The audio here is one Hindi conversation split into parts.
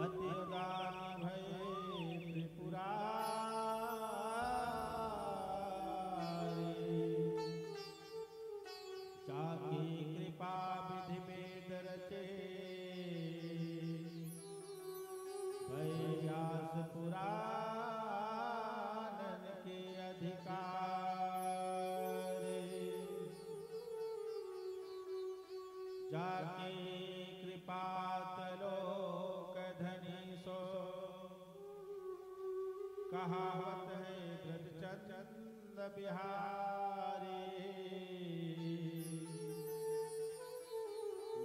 अति उदार भय त्रिपुरारी, जाकी कृपा विधि वेद रचे, भय व्यास पुराण के अधिकार, जाकी कृपा तलोक धनी सो, कहावत है ब्रजचंद बिहारी,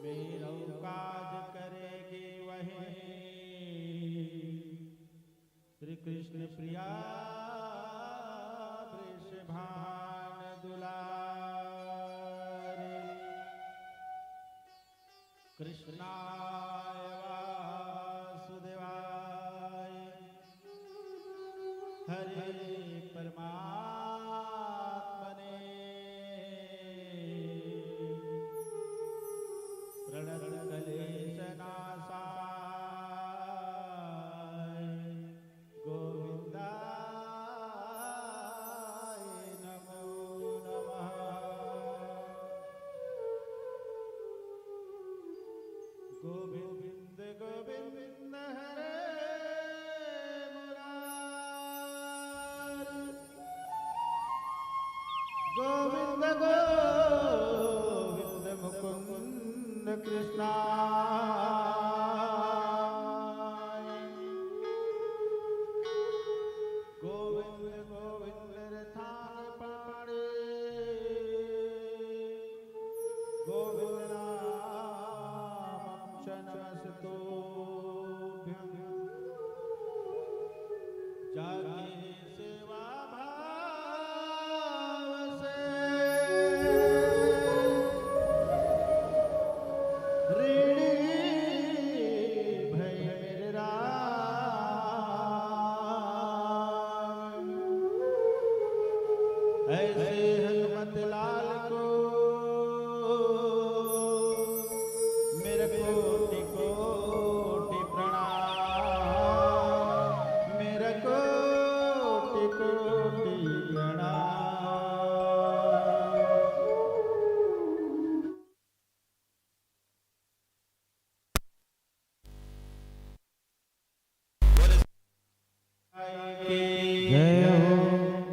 मेरा काज करेगी वही श्री कृष्ण प्रिया वृषभान दुलारे, कृष्णाय वासुदेवाय हरे परमात्मने, प्रणतक्लेशनाशाय गोविंदाय नमो नमः। गोविंद गोविंद हरे मुरारी, गोविंद गोविंद मुकुंद कृष्णा, गोविंद गोविंद रथान पाणे, गोविंद नामं नमस्तुभ्यं, जाके सेवा भाव से ऋणी भय मेरे राम, ऐसे हनुमत लाल को मेरे कोटि कोटि प्रणाम, मेरे कोटि कोटि प्रणाम। जय हो,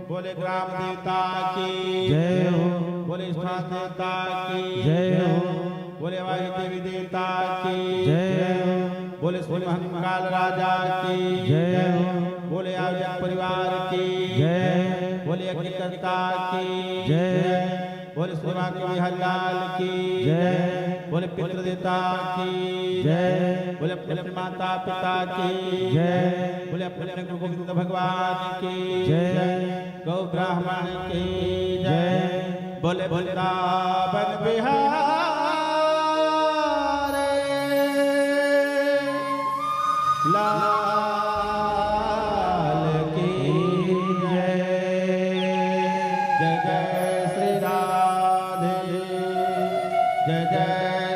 बोले ग्राम देवता की जय हो, बोले स्थान देवता की जय हो, बोले वायु देवी देवता की जय हो, बोले श्री महाकाल राजा की जय हो, बोले आर्य परिवार की जय, बोले अग्निकर्ता की जय, बोले श्री हरिलाल की जय, बोले पितृदेवता की जय, बोले अपने माता पिता की जय, बोले अपने गुरु गोविंद भगवान की जय, गौ ब्राह्मण की जय, बोले वृंदावन बिहार लाल की जय, जय जय श्री राधे, जय जय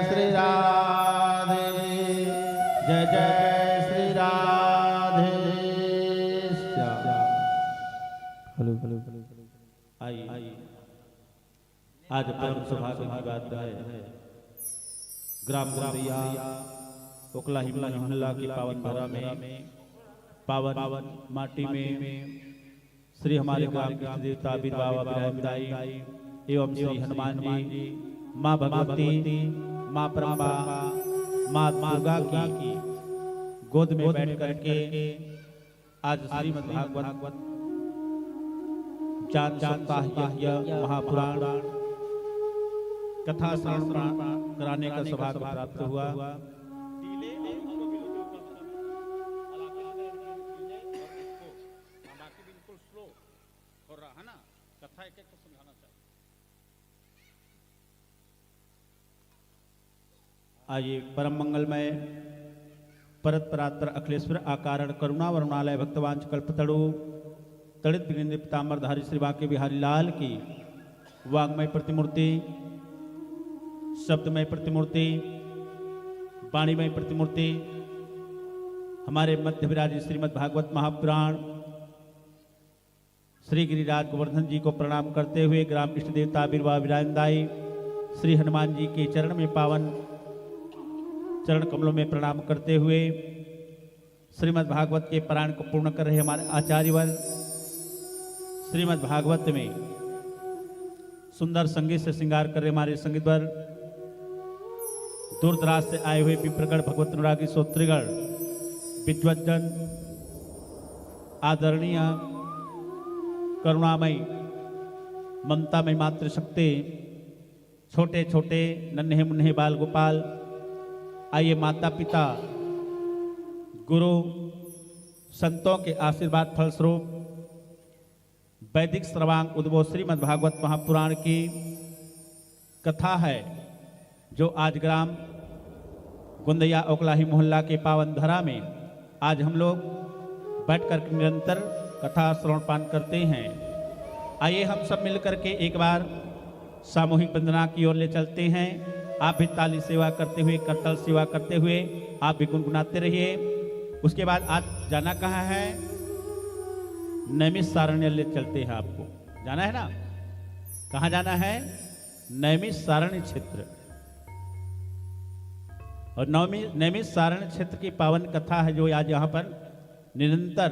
श्री राधे, जय जय Shri Radhe Shyam. Hello hello hello, आइए आज परम सौभाग्य की बात है, ग्राम ग्रामिया ओकला हिमला हिमला की पावन धरा में पावन माटी में श्री हमारे ग्राम के देवता वीर बाबा विराजदाई एवं श्री हनुमान जी, माँ भगवती, माँ परम्बा, माँ दुर्गा की गोद में बैठ करके आज श्रीमद् भागवत चार सप्ताह यज्ञ महापुराण कथा श्रवण कराने का सौभाग्य प्राप्त हुआ। आइए परम मंगलमय परत परात्पर अखिलेश्वर आकारण करुणा वरुणालय भक्तवांच कल्पतरु तड़ित विघ्न पिताम्बरधारी श्री बांके बिहारी लाल की वाग्मय प्रतिमूर्ति, शब्दमय प्रतिमूर्ति, वाणीमय प्रतिमूर्ति हमारे मध्य विराजी श्रीमद् भागवत महापुराण श्री गिरिराज गोवर्धन जी को प्रणाम करते हुए ग्राम इष्ट देवता बिरवा विराजदाई श्री हनुमान जी के चरण में पावन चरण कमलों में प्रणाम करते हुए श्रीमद् भागवत के पारायण को पूर्ण कर रहे हमारे आचार्यवन श्रीमद् भागवत में सुंदर संगीत से श्रृंगार कर रहे हमारे संगीतवर दूर दराज से आए हुए पिपरगढ़ भगवत अनुरागी श्रोतृगण विद्वज्जन आदरणीय करुणामय ममतामय मातृशक्ति छोटे छोटे नन्हे मुन्ने बाल गोपाल आइए माता पिता गुरु संतों के आशीर्वाद फलस्वरूप वैदिक सर्वांग उद्भव श्रीमद् भागवत महापुराण की कथा है जो आज ग्राम गुंदैया ओकलाही मोहल्ला के पावन धरा में आज हम लोग बैठकर निरंतर कथा श्रवण पान करते हैं। आइए हम सब मिलकर के एक बार सामूहिक वंदना की ओर ले चलते हैं। आप भी ताली सेवा करते हुए करतल सेवा करते हुए आप भी गुनगुनाते रहिए। उसके बाद आज जाना कहाँ है? नैमिषारण्य ले चलते हैं। आपको जाना है ना? कहाँ जाना है? नैमिषारण्य क्षेत्र। और नैमिषारण्य क्षेत्र की पावन कथा है जो आज यहाँ पर निरंतर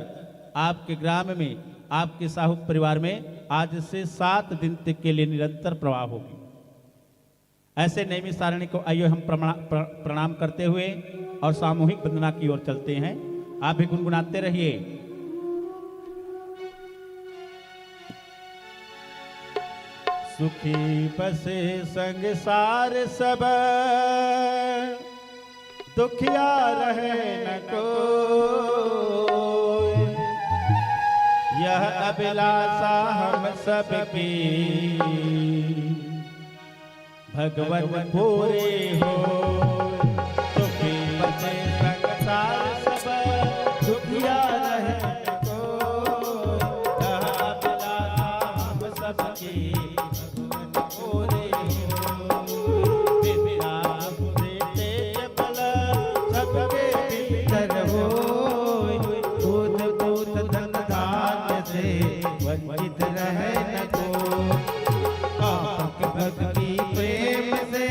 आपके ग्राम में आपके साहूक परिवार में आज से 7 दिन तक के लिए निरंतर प्रवाह होगी। ऐसे नैमिषारण्य को आइए हम प्रणाम करते हुए और सामूहिक वंदना की ओर चलते हैं। आप भी गुनगुनाते रहिए। सुखी बसे संसार सब दुखिया रहे न कोई, यह अभिलाषा हम सब की भगवन पूरे हो। सुखी बसे संसार सब दुखिया रहे न कोई, यह अभिलाषा हम सब की वंचित रहे न को। भक्ति प्रेम से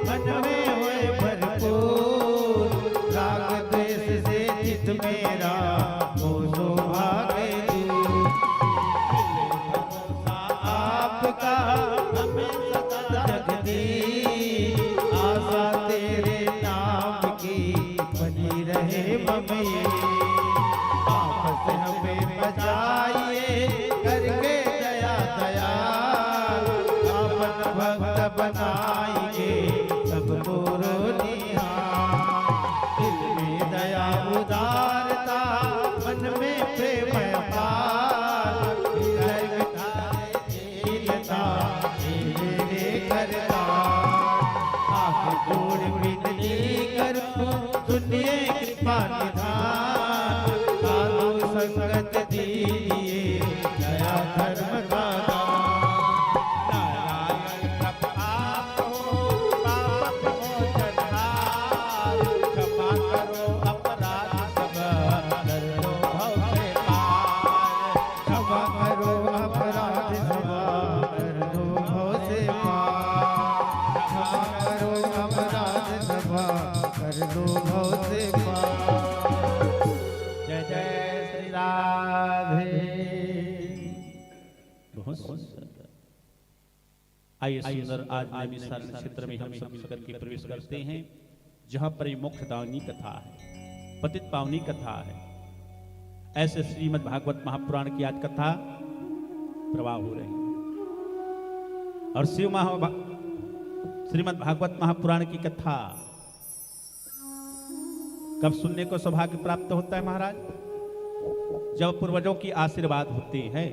मन में हुए भरपूर, राग द्वेष से चित मेरा हो सौभाग्य दूर। आपका हमें सदा जगदी, आशा तेरे नाम की बनी रहे मम्मी। आपस हमें बचाइए करके दया दया, आपन भक्त बनाइए सबको निहार। दिल में दया उदारता, मन में प्रेम अपार, हृदय में दीनता मेरे करता। आँख जोड़ विनती करूं सुनिए कृपा निधान, साधु संगत दीजिए दया धर्म का दान। नारायण प्रभ आप हो पाप मोचनहार, क्षमा करो अपराध सब कर दो भव से पार। क्षमा करो अपराध सब कर दो भव से पार। क्षमा करो अपराध सब कर दो भव से पार। जय जय श्री राधे। बहुत सुंदर। आइए सुंदर आज नैमिषारण्य क्षेत्र में हम सब मिलकर के प्रवेश करते हैं, जहां पर मोक्षदायिनी कथा है, पतित पावनी कथा है। ऐसे श्रीमद् भागवत महापुराण की आज कथा प्रवाह हो रही है। और श्रीमद् भागवत महापुराण की कथा कब सुनने को सौभाग्य प्राप्त होता है महाराज? जब पूर्वजों की आशीर्वाद होते हैं,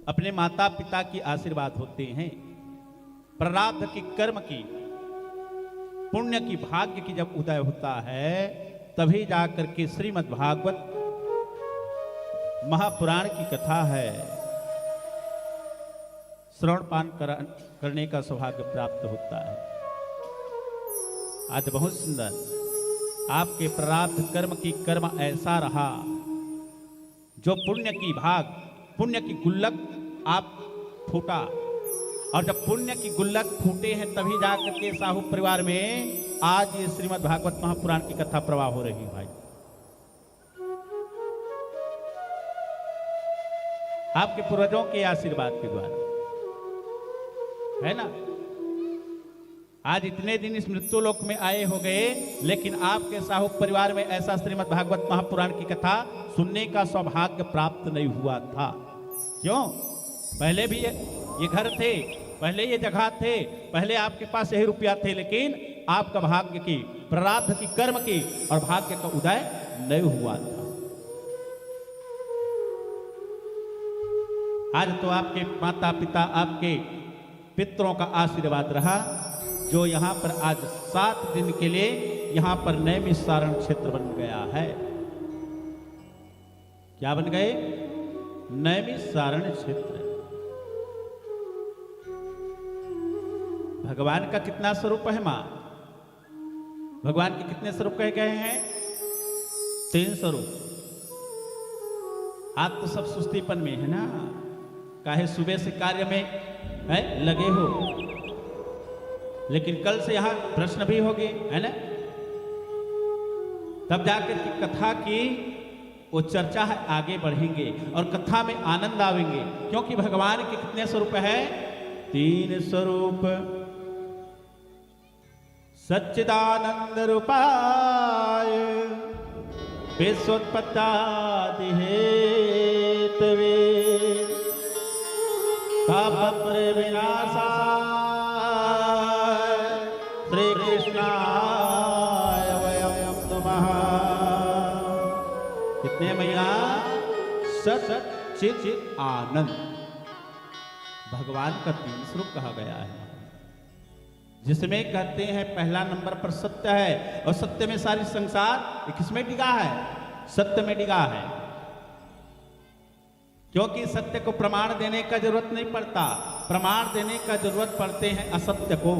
अपने माता पिता की आशीर्वाद होते हैं, प्रारब्ध की कर्म की पुण्य की भाग्य की जब उदय होता है, तभी जाकर के श्रीमद् भागवत महापुराण की कथा है श्रवण पान करने का सौभाग्य प्राप्त होता है। आज बहुत सुंदर आपके प्रारब्ध कर्म की कर्म ऐसा रहा, जो पुण्य की गुल्लक आप फूटा, और जब पुण्य की गुल्लक फूटे हैं तभी जाकर के साहू परिवार में आज ये श्रीमद् भागवत महापुराण की कथा प्रवाह हो रही है भाई। आपके पूर्वजों के आशीर्वाद के द्वारा, है ना। आज इतने दिन इस मृत्यु लोक में आए हो गए, लेकिन आपके साहू परिवार में ऐसा श्रीमद् भागवत महापुराण की कथा सुनने का सौभाग्य प्राप्त नहीं हुआ था। क्यों? पहले भी ये घर थे, पहले ये जगह थे, पहले आपके पास यही रुपया थे, लेकिन आपका भाग्य की, प्रारब्ध की, कर्म की और भाग्य का उदय नहीं हुआ था। आज तो आपके माता पिता, आपके पितरों का आशीर्वाद रहा, जो यहाँ पर आज 7 दिन के लिए यहाँ पर नैमिषारण क्षेत्र बन गया है। क्या बन गए? नैमिषारण क्षेत्र। भगवान का कितना स्वरूप है मां? भगवान के कितने स्वरूप कहे गए हैं? 3 स्वरूप। आप तो सब सुस्तीपन में है ना, काहे सुबह से कार्य में है लगे हो, लेकिन कल से यहां प्रश्न भी होंगे, है ना। तब जाकर की कथा की वो चर्चा है, आगे बढ़ेंगे और कथा में आनंद आवेंगे, क्योंकि भगवान के कितने स्वरूप है? 3 स्वरूप। सच्चिदानंद रूपाय विश्वोत्पत्त्यादि हेतवे तापत्र विनाशाय श्री कृष्णाय वयं नमः। कितने मैया? सच्चिद आनंद। भगवान का 3 स्वरूप कहा गया है, जिसमें कहते हैं पहला नंबर पर सत्य है, और सत्य में सारी संसार किसमें डिगा है? सत्य में डिगा है। क्योंकि सत्य को प्रमाण देने का जरूरत नहीं पड़ता, प्रमाण देने का जरूरत पड़ते हैं असत्य को।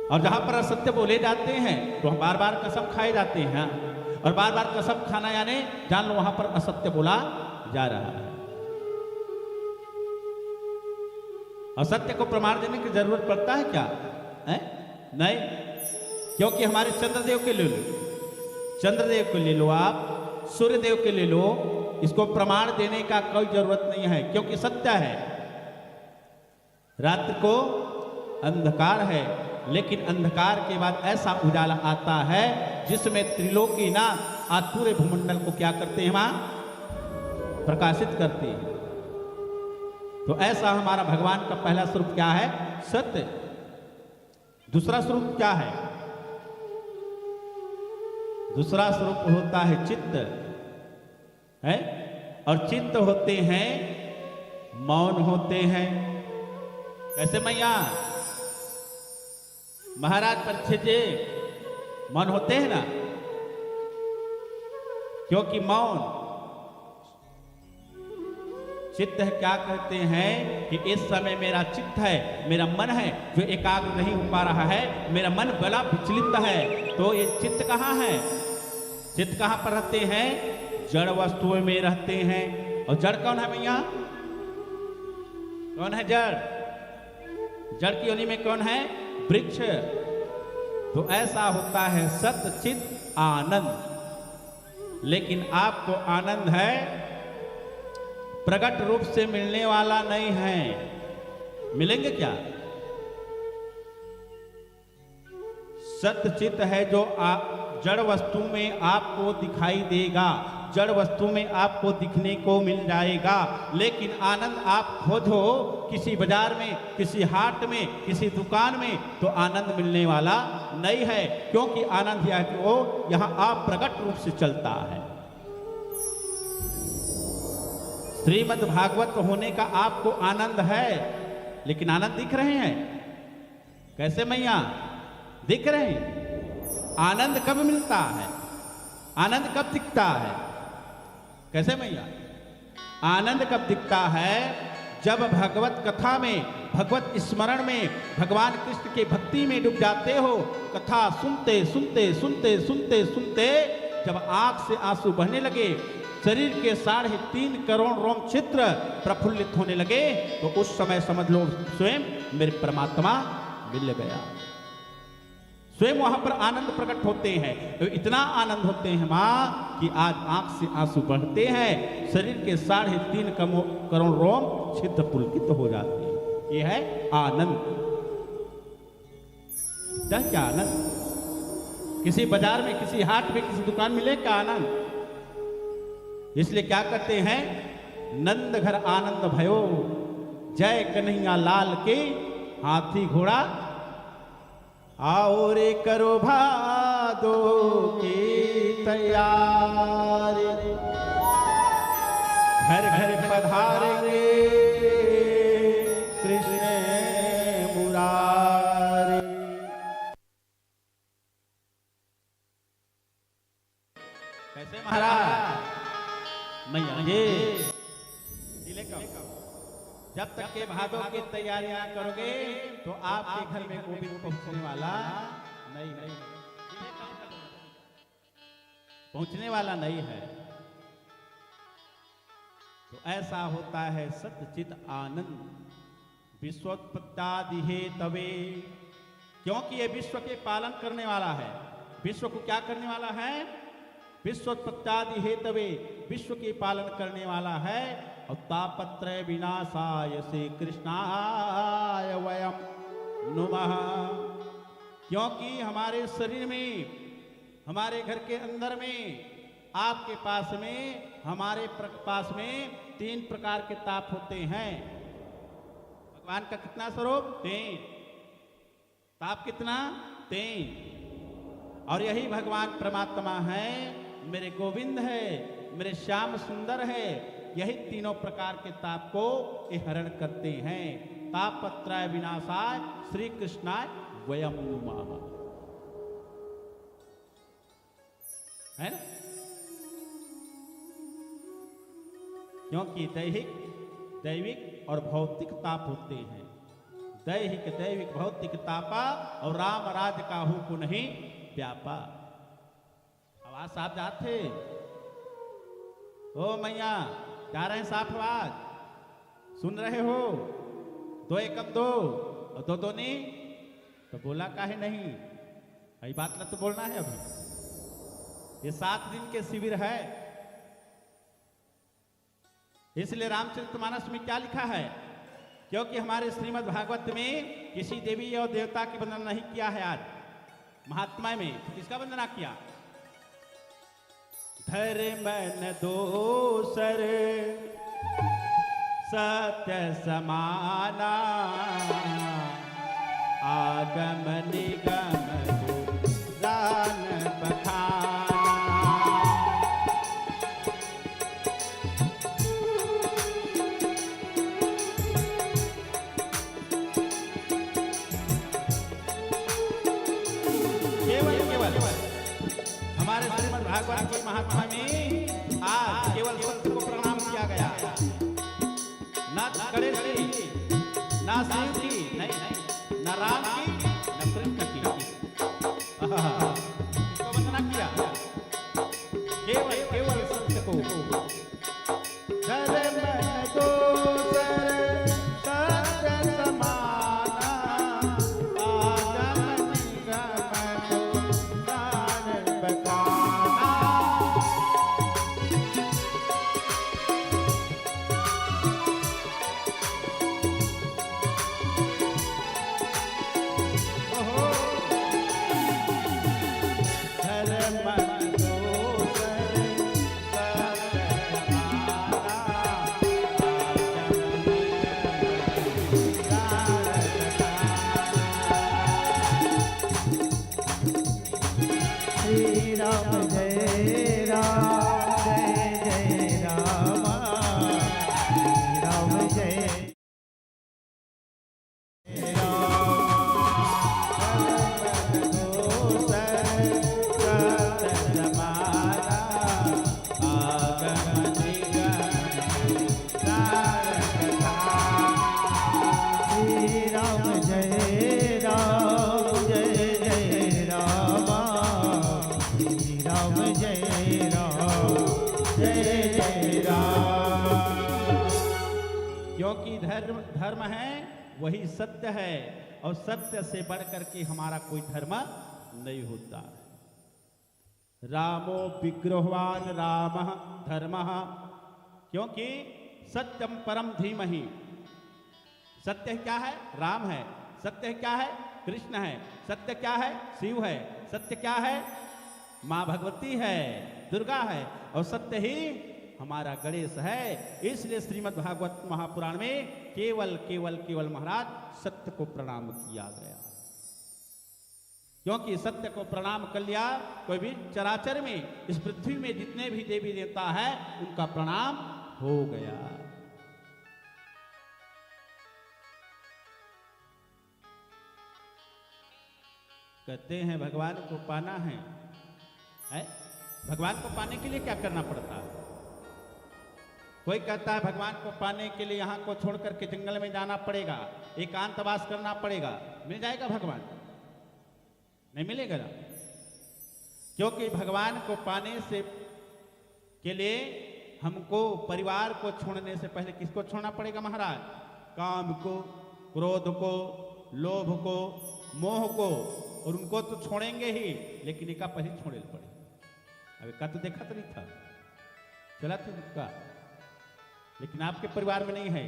और जहां पर असत्य बोले जाते हैं तो हम बार बार कसम खाए जाते हैं, और बार बार कसम खाना यानी जान लो वहां पर असत्य बोला जा रहा है। असत्य को प्रमाण देने की जरूरत पड़ता है क्या? है? नहीं, क्योंकि हमारे चंद्रदेव के ले लो, चंद्रदेव को ले लो, आप सूर्यदेव के ले लो, इसको प्रमाण देने का कोई जरूरत नहीं है, क्योंकि सत्य है। रात्रि को अंधकार है, लेकिन अंधकार के बाद ऐसा उजाला आता है जिसमें त्रिलोकी ना आज पूरे भूमंडल को क्या करते हैं? वहां प्रकाशित करते हैं। तो ऐसा हमारा भगवान का पहला स्वरूप क्या है? सत्य। दूसरा स्वरूप क्या है? दूसरा स्वरूप होता है चित्त, है, और चित्त होते हैं मौन होते हैं। कैसे मैया? महाराज परीक्षित जी मौन होते हैं ना, क्योंकि मौन चित्त है। क्या कहते हैं कि इस समय मेरा चित्त है, मेरा मन है जो एकाग्र नहीं हो पा रहा है, मेरा मन बड़ा विचलित है। तो ये चित्त कहाँ है? चित्त कहाँ पर रहते हैं? जड़ वस्तुओं में रहते हैं। और जड़ कौन है भैया? कौन है जड़? जड़ की योनि में कौन है? वृक्ष। तो ऐसा होता है सत्य चित्त आनंद। लेकिन आपको आनंद है प्रकट रूप से मिलने वाला नहीं है। मिलेंगे क्या? सत्य चित्त है जो जड़ वस्तु में आपको दिखाई देगा, जड़ वस्तु में आपको दिखने को मिल जाएगा। लेकिन आनंद आप खोजो किसी बाजार में, किसी हाट में, किसी दुकान में, तो आनंद मिलने वाला नहीं है, क्योंकि आनंद यह कि वो यहाँ आप प्रकट रूप से चलता है। श्रीमद् भागवत होने का आपको आनंद है, लेकिन आनंद दिख रहे हैं? कैसे मैया? दिख रहे हैं? आनंद कब मिलता है? आनंद कब दिखता है? कैसे मैया? आनंद कब दिखता है? जब भगवत कथा में भगवत स्मरण में भगवान कृष्ण के भक्ति में डूब जाते हो, कथा सुनते सुनते सुनते सुनते सुनते जब आंख से आंसू बहने लगे, शरीर के 3.5 करोड़ रोम छिद्र प्रफुल्लित होने लगे, तो उस समय समझ लो स्वयं मेरे परमात्मा मिल गया। स्वयं वहां पर आनंद प्रकट होते हैं, तो इतना आनंद होते हैं मां कि आज आंख से आंसू बहते हैं, शरीर के 3.5 करोड़ रोम छिद्र पुलकित हो जाते हैं। ये है आनंद। क्या आनंद? किसी बाजार में, किसी हाट में, किसी दुकान में ले का आनंद? इसलिए क्या करते हैं, नंद घर आनंद भयो, जय कन्हैया लाल के हाथी घोड़ा, आओ रे करो भादो की तैयारी, घर घर पधारेंगे कृष्ण मुरारी। कैसे महाराज? मैया जब तक के भादों की तैयारियां करोगे तो आपके घर में गोविंद पहुंचने वाला नहीं है, पहुंचने वाला नहीं है। तो ऐसा होता है सच्चित आनंद विश्वोत्पत्ति हेतवे, क्योंकि ये विश्व के पालन करने वाला है। विश्व को क्या करने वाला है? विश्वोत्पत्ति हेतवे, विश्व के पालन करने वाला है। और तापत्रय विनाशाय श्री कृष्णाय वयम नुमः, क्योंकि हमारे शरीर में, हमारे घर के अंदर में, आपके पास में, हमारे पास में 3 प्रकार के ताप होते हैं। भगवान का कितना स्वरूप? 3। ताप कितना? 3। और यही भगवान परमात्मा है, मेरे गोविंद है, मेरे श्याम सुंदर है। यही तीनों प्रकार के ताप को हरण करते हैं। तापत्रय विनाशाय श्री कृष्णाय वयम नुमः, है ना? क्योंकि दैविक और भौतिक ताप होते हैं। दैहिक दैविक भौतिक तापा और राम राज काहू को नहीं व्यापा। आवाज साफ जाते? ओ मैया जा रहे हैं साफ आवाज? सुन रहे हो? 2 एकम 2 और 2 दूनी तो बोला काहे नहीं? यही बात ना तो बोलना है। अभी ये 7 दिन के शिविर है, इसलिए रामचरितमानस में क्या लिखा है? क्योंकि हमारे श्रीमद् भागवत में किसी देवी और देवता की वंदना नहीं किया है। आज महात्मा में किसका वंदना किया? धर्म न दोसर सत्य समाना, आगम निगम जान बखाना। केवल हमारे श्रीमद् भागवत के महात्मा में आज केवल सत्य को प्रणाम किया गया, ना गणेश जी, ना शिव जी, नहीं, ना राम की, ना कृष्ण की, इसको वंदना किया। केवल सत्य को। धर्म दोसर सत्य समाना, आगम निगम जान बखाना। क्योंकि धर्म धर्म है वही सत्य है, और सत्य से बढ़कर के हमारा कोई धर्म नहीं होता। रामो विग्रहवान रामः धर्मः, क्योंकि सत्यम परम धीमहि। सत्य क्या है? राम है। सत्य क्या है? कृष्ण है। सत्य क्या है? शिव है। सत्य क्या है? माँ भगवती है, दुर्गा है, और सत्य ही हमारा गणेश है। इसलिए श्रीमद् भागवत महापुराण में केवल केवल केवल महाराज सत्य को प्रणाम किया गया, क्योंकि सत्य को प्रणाम कर लिया कोई भी चराचर में, इस पृथ्वी में जितने भी देवी देवता है उनका प्रणाम हो गया। कहते हैं भगवान को पाना है? भगवान को पाने के लिए क्या करना पड़ता है? कोई कहता है भगवान को पाने के लिए यहाँ को छोड़ करके जंगल में जाना पड़ेगा, एकांतवास करना पड़ेगा। मिल जाएगा भगवान? नहीं मिलेगा ना, क्योंकि भगवान को पाने से के लिए हमको परिवार को छोड़ने से पहले किसको छोड़ना पड़ेगा महाराज? काम को, क्रोध को, लोभ को, मोह को, और उनको तो छोड़ेंगे ही, लेकिन इका पहले छोड़े पड़े। अब का तो देखा तो नहीं था, चला था उसका, लेकिन आपके परिवार में नहीं है।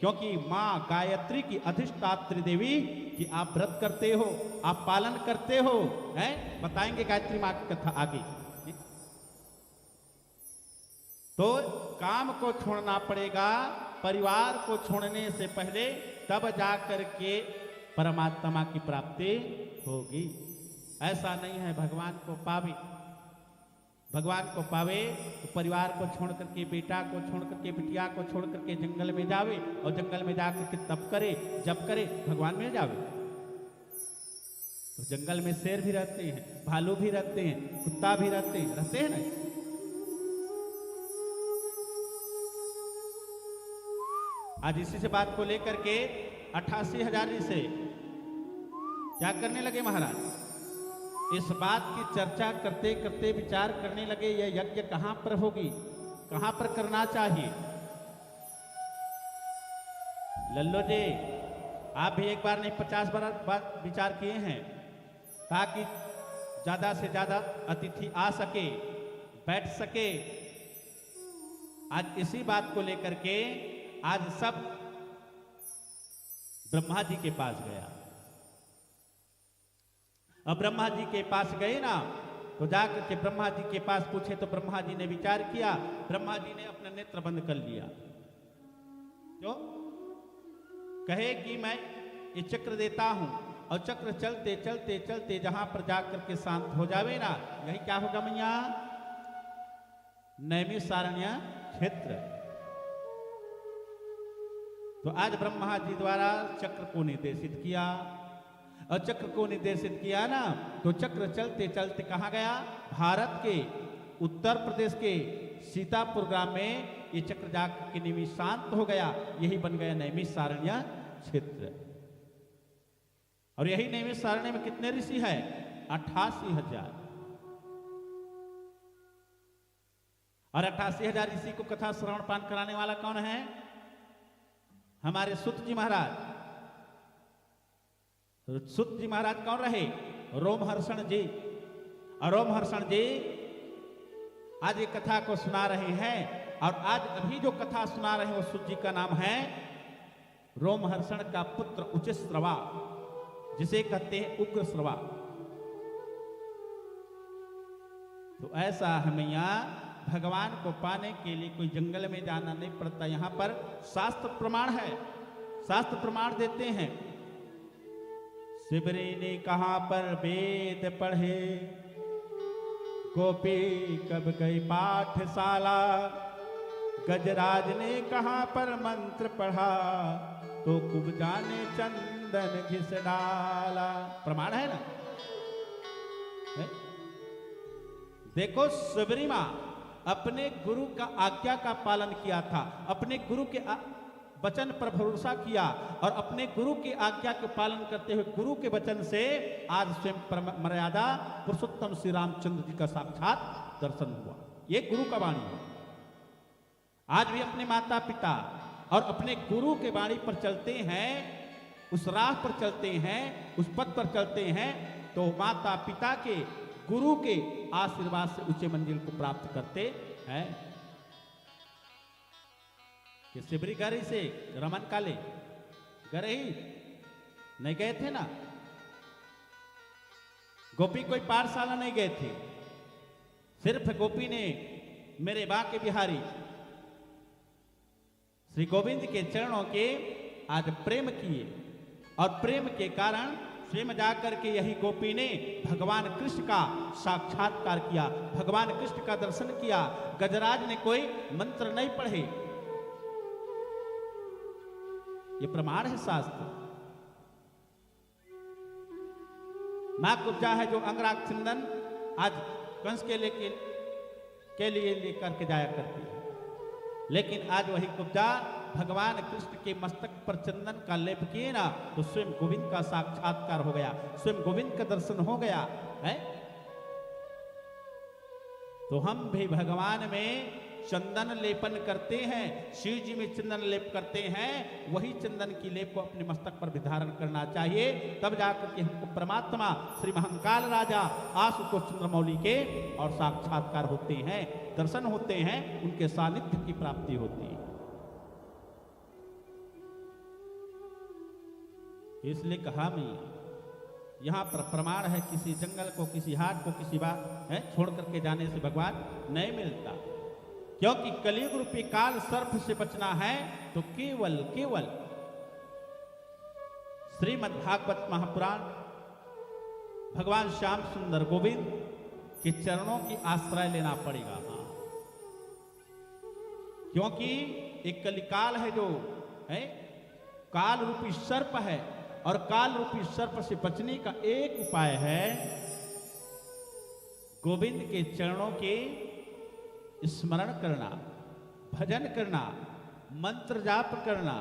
क्योंकि माँ गायत्री की अधिष्ठात्री देवी कि आप व्रत करते हो, आप पालन करते हो, हैं? बताएंगे गायत्री माँ की कथा आगे। तो काम को छोड़ना पड़ेगा, परिवार को छोड़ने से पहले, तब जाकर के परमात्मा की प्राप्ति होगी। ऐसा नहीं है भगवान को पावे, भगवान को पावे तो परिवार को छोड़ करके, बेटा को छोड़ करके, बिटिया को छोड़ करके जंगल में जावे, और जंगल में जाकर के तप करे, जप करे, भगवान मिल जावे। तो जंगल में शेर भी रहते हैं, भालू भी रहते हैं, कुत्ता भी रहते हैं ना। आज इसी से बात को लेकर के 88,000 से क्या करने लगे महाराज? इस बात की चर्चा करते करते विचार करने लगे, यह यज्ञ कहां पर होगी, कहां पर करना चाहिए। लल्लो जी, आप भी एक बार नहीं 50 बार विचार किए हैं, ताकि ज्यादा से ज्यादा अतिथि आ सके, बैठ सके। आज इसी बात को लेकर के आज सब ब्रह्मा जी के पास गया। अब ब्रह्मा जी के पास गए ना, तो जाकर के ब्रह्मा जी के पास पूछे, तो ब्रह्मा जी ने विचार किया, ब्रह्मा जी ने अपना नेत्र बंद कर लिया। क्यों? कहे कि मैं ये चक्र देता हूं, और चक्र चलते चलते चलते जहां पर जाकर के शांत हो जावे ना, यही क्या होगा मैया? नैमिषारण्य क्षेत्र। तो आज ब्रह्मा जी द्वारा चक्र को निर्देशित किया, और चक्र को निर्देशित किया ना, तो चक्र चलते चलते कहाँ गया? भारत के उत्तर प्रदेश के सीतापुर ग्राम में ये चक्र जाकर के निमिष शांत हो गया। यही बन गया नैमिषारण्य क्षेत्र। और यही नैमिषारण्य में कितने ऋषि है? 88,000। और 88,000 ऋषि को कथा श्रवण पान कराने वाला कौन है? हमारे सुत जी महाराज। सुत जी महाराज कौन रहे? रोमहर्षण जी। और रोमहर्षण जी आज ये कथा को सुना रहे हैं, और आज अभी जो कथा सुना रहे हैं वो सुत जी का नाम है रोमहर्षण का पुत्र उच्चश्रवा, जिसे कहते हैं उग्रश्रवा। तो ऐसा है मैया, भगवान को पाने के लिए कोई जंगल में जाना नहीं पड़ता। यहाँ पर शास्त्र प्रमाण है, शास्त्र प्रमाण देते हैं। शिवरी ने कहाँ पर वेद पढ़े, गोपी कब गई पाठशाला, गजराज ने कहाँ पर मंत्र पढ़ा, तो खूब जाने चंदन घिस डाला। प्रमाण है ना? है? देखो शिवरी माँ अपने गुरु का आज्ञा का पालन किया था, अपने गुरु के वचन पर भरोसा किया, और अपने गुरु की आज्ञा के पालन करते हुए गुरु के वचन से आज स्वयं मर्यादा पुरुषोत्तम श्री रामचंद्र जी का साक्षात दर्शन हुआ। ये गुरु का वाणी है। आज भी अपने माता पिता और अपने गुरु के वाणी पर चलते हैं, उस राह पर चलते हैं, उस पथ पर चलते हैं, तो माता पिता के गुरु के आशीर्वाद से ऊंचे मंजिल को प्राप्त करते हैं। कि सिबरी गरी से रमन काले गरे ही नहीं गए थे ना, गोपी कोई पाठशाला नहीं गए थे, सिर्फ गोपी ने मेरे बांके बिहारी श्री गोविंद के चरणों के आज प्रेम किए, और प्रेम के कारण स्वयं जाकर के यही गोपी ने भगवान कृष्ण का साक्षात्कार किया, भगवान कृष्ण का दर्शन किया। गजराज ने कोई मंत्र नहीं पढ़े, ये प्रमाण है शास्त्र। मां कुब्जा है जो अंगराग चंदन आज कंस के लिए लेकर के जाया करती है, लेकिन आज वही कुब्जा भगवान कृष्ण के मस्तक पर चंदन का लेप किए ना, तो स्वयं गोविंद का साक्षात्कार हो गया, स्वयं गोविंद का दर्शन हो गया है। तो हम भी भगवान में चंदन लेपन करते हैं, शिव जी में चंदन लेप करते हैं, वही चंदन की लेप को अपने मस्तक पर भी धारण करना चाहिए, तब जाकर के हमको परमात्मा श्री महाकाल राजा आशुतोष चंद्रमौली के और साक्षात्कार होते हैं, दर्शन होते हैं, उनके सानिध्य की प्राप्ति होती है। इसलिए कहा मैं यहां पर प्रमाण है, किसी जंगल को, किसी हाट को, किसी बात है छोड़ करके जाने से भगवान नहीं मिलता, क्योंकि कलयुग रूपी काल सर्प से बचना है तो केवल केवल श्रीमद् भागवत महापुराण भगवान श्याम सुंदर गोविंद के चरणों की आश्रय लेना पड़ेगा। हाँ, क्योंकि एक कलिकाल है जो है काल रूपी सर्प है, और काल रूपी सर्प से बचने का एक उपाय है गोविंद के चरणों के स्मरण करना, भजन करना, मंत्र जाप करना।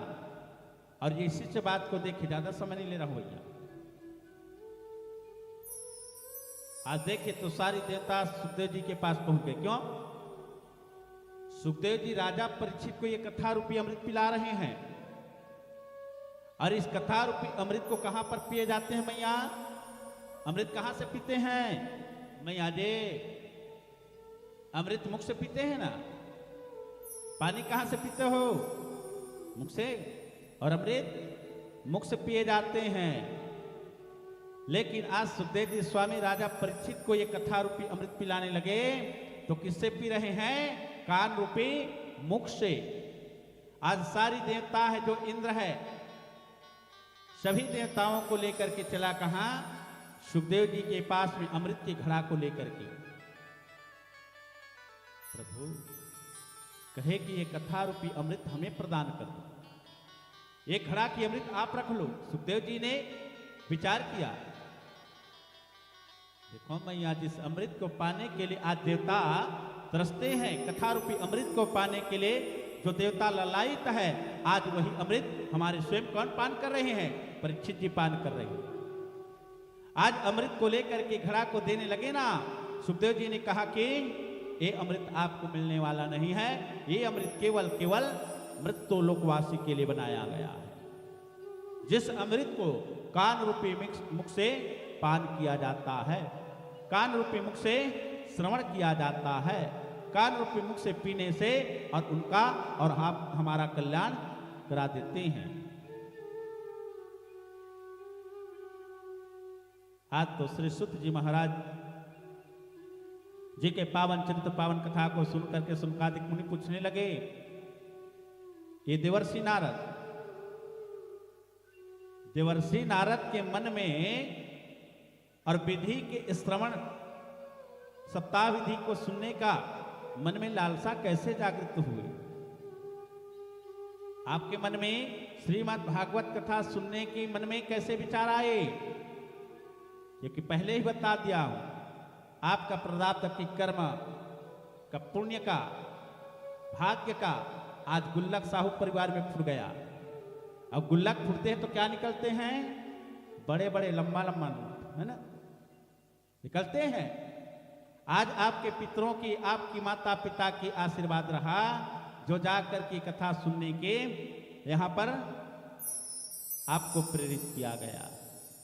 और ये इसी से बात को देखे, ज्यादा समय नहीं ले रहा हूं भैया। आज देखिए तो सारी देवता सुखदेव जी के पास पहुंच गए। क्यों? सुखदेव जी राजा परीक्षित को ये कथा रूपी अमृत पिला रहे हैं, और इस कथा रूपी अमृत को कहां पर पिए जाते हैं मैया? अमृत कहां से पीते हैं मैया जी? अमृत मुख से पीते हैं ना। पानी कहां से पीते हो? मुख से। और अमृत मुख से पिए जाते हैं। लेकिन आज सुखदेव जी स्वामी राजा परीक्षित को ये कथा रूपी अमृत पिलाने लगे, तो किससे पी रहे हैं? कान रूपी मुख से। आज सारी देवता है जो इंद्र है, सभी देवताओं को लेकर के चला कहां? सुखदेव जी के पास में अमृत की घड़ा को लेकर के। प्रभु कहे कि ये कथा रूपी अमृत हमें प्रदान कर दो, एक घड़ा की अमृत आप रख लो। सुखदेव जी ने विचार किया, देखो मैया जिस अमृत को पाने के लिए आज देवता तरसते हैं, कथा रूपी अमृत को पाने के लिए जो देवता ललायित है, आज वही अमृत हमारे स्वयं कौन पान कर रहे हैं? परीक्षित जी पान कर रहे हैं। आज अमृत को लेकर के घड़ा को देने लगे ना, सुखदेव जी ने कहा कि ये अमृत आपको मिलने वाला नहीं है, ये अमृत केवल केवल मृत्यु लोकवासी के लिए बनाया गया है। जिस अमृत को कान रूपी मुख से पान किया जाता है, कान रूपी मुख से श्रवण किया जाता है, कान रूपी मुख से पीने से और उनका और आप हमारा कल्याण करा देते हैं। आज तो श्री सुत जी महाराज जी के पावन चरित्र पावन कथा को सुन करके सुनकादिक मुनि पूछने लगे, ये देवर्षि नारद के मन में और विधि के श्रवण सप्ताह विधि को सुनने का मन में लालसा कैसे जागृत हुई? आपके मन में श्रीमद् भागवत कथा सुनने की मन में कैसे विचार आए? क्योंकि पहले ही बता दिया हूं, आपका प्रारब्ध की कर्म का पुण्य का भाग्य का आज गुल्लक साहू परिवार में फूट गया। अब गुल्लक फूटते हैं तो क्या निकलते हैं? बड़े बड़े लंबा लंबा नोट, है ना, निकलते हैं। आज आपके पितरों की, आपकी माता पिता की आशीर्वाद रहा, जो जाकर की कथा सुनने के यहां पर आपको प्रेरित किया गया,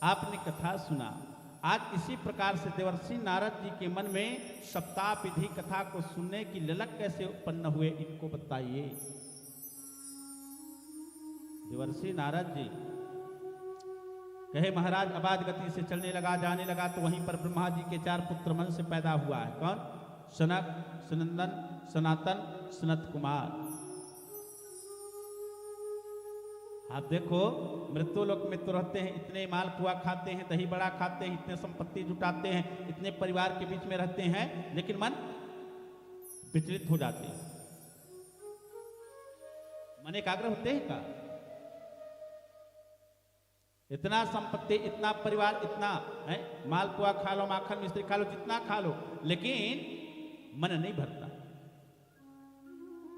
आपने कथा सुना। आज इसी प्रकार से देवर्षि नारद जी के मन में सप्ताह विधि कथा को सुनने की ललक कैसे उत्पन्न हुए, इनको बताइए। देवर्षि नारद जी कहे महाराज अबाध गति से चलने लगा, जाने लगा, तो वहीं पर ब्रह्मा जी के 4 पुत्र मन से पैदा हुआ है। कौन? सनक, सनंदन, सनातन, सनत कुमार। आप देखो मृत्यु लोक में तो रहते हैं, इतने मालपुआ खाते हैं, दही बड़ा खाते हैं, इतने संपत्ति जुटाते हैं, इतने परिवार के बीच में रहते हैं, लेकिन मन विचलित हो जाते हैं। मन एकाग्र होते हैं का? इतना संपत्ति, इतना परिवार, इतना है, मालपुआ खा लो, माखन मिश्री खा लो, जितना खा लो, लेकिन मन नहीं भरता।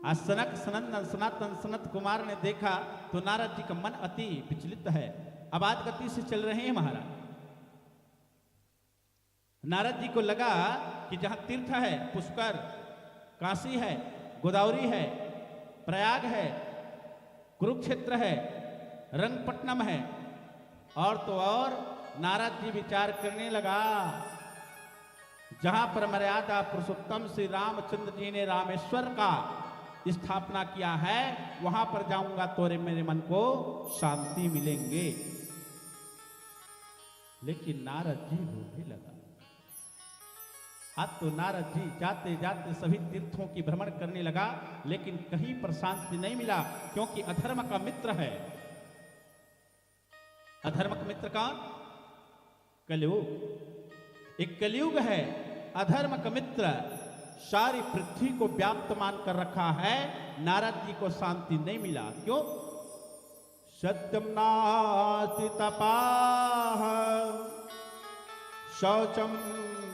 आज सनक, सनंदन, सनातन, सनत कुमार ने देखा तो नारद जी का मन अति विचलित है, अबाध गति से चल रहे हैं महाराज। नारद जी को लगा कि जहां तीर्थ है, पुष्कर, काशी है, गोदावरी है, प्रयाग है, कुरुक्षेत्र है, रंगपट्टनम है, और तो और नारद जी विचार करने लगा जहां पर मर्यादा पुरुषोत्तम श्री रामचंद्र जी ने रामेश्वर का स्थापना किया है, वहां पर जाऊंगा तो मेरे मन को शांति मिलेंगे। लेकिन नारद जी रोने लगा। अब तो नारद जी जाते जाते सभी तीर्थों की भ्रमण करने लगा, लेकिन कहीं पर शांति नहीं मिला, क्योंकि अधर्म का मित्र है। अधर्म का मित्र कौन? कलयुग। एक कलयुग है, अधर्म का मित्र सारी पृथ्वी को व्याप्त मान कर रखा है। नारद जी को शांति नहीं मिला, क्यों? सत्यम नास्ति तपाः शौचम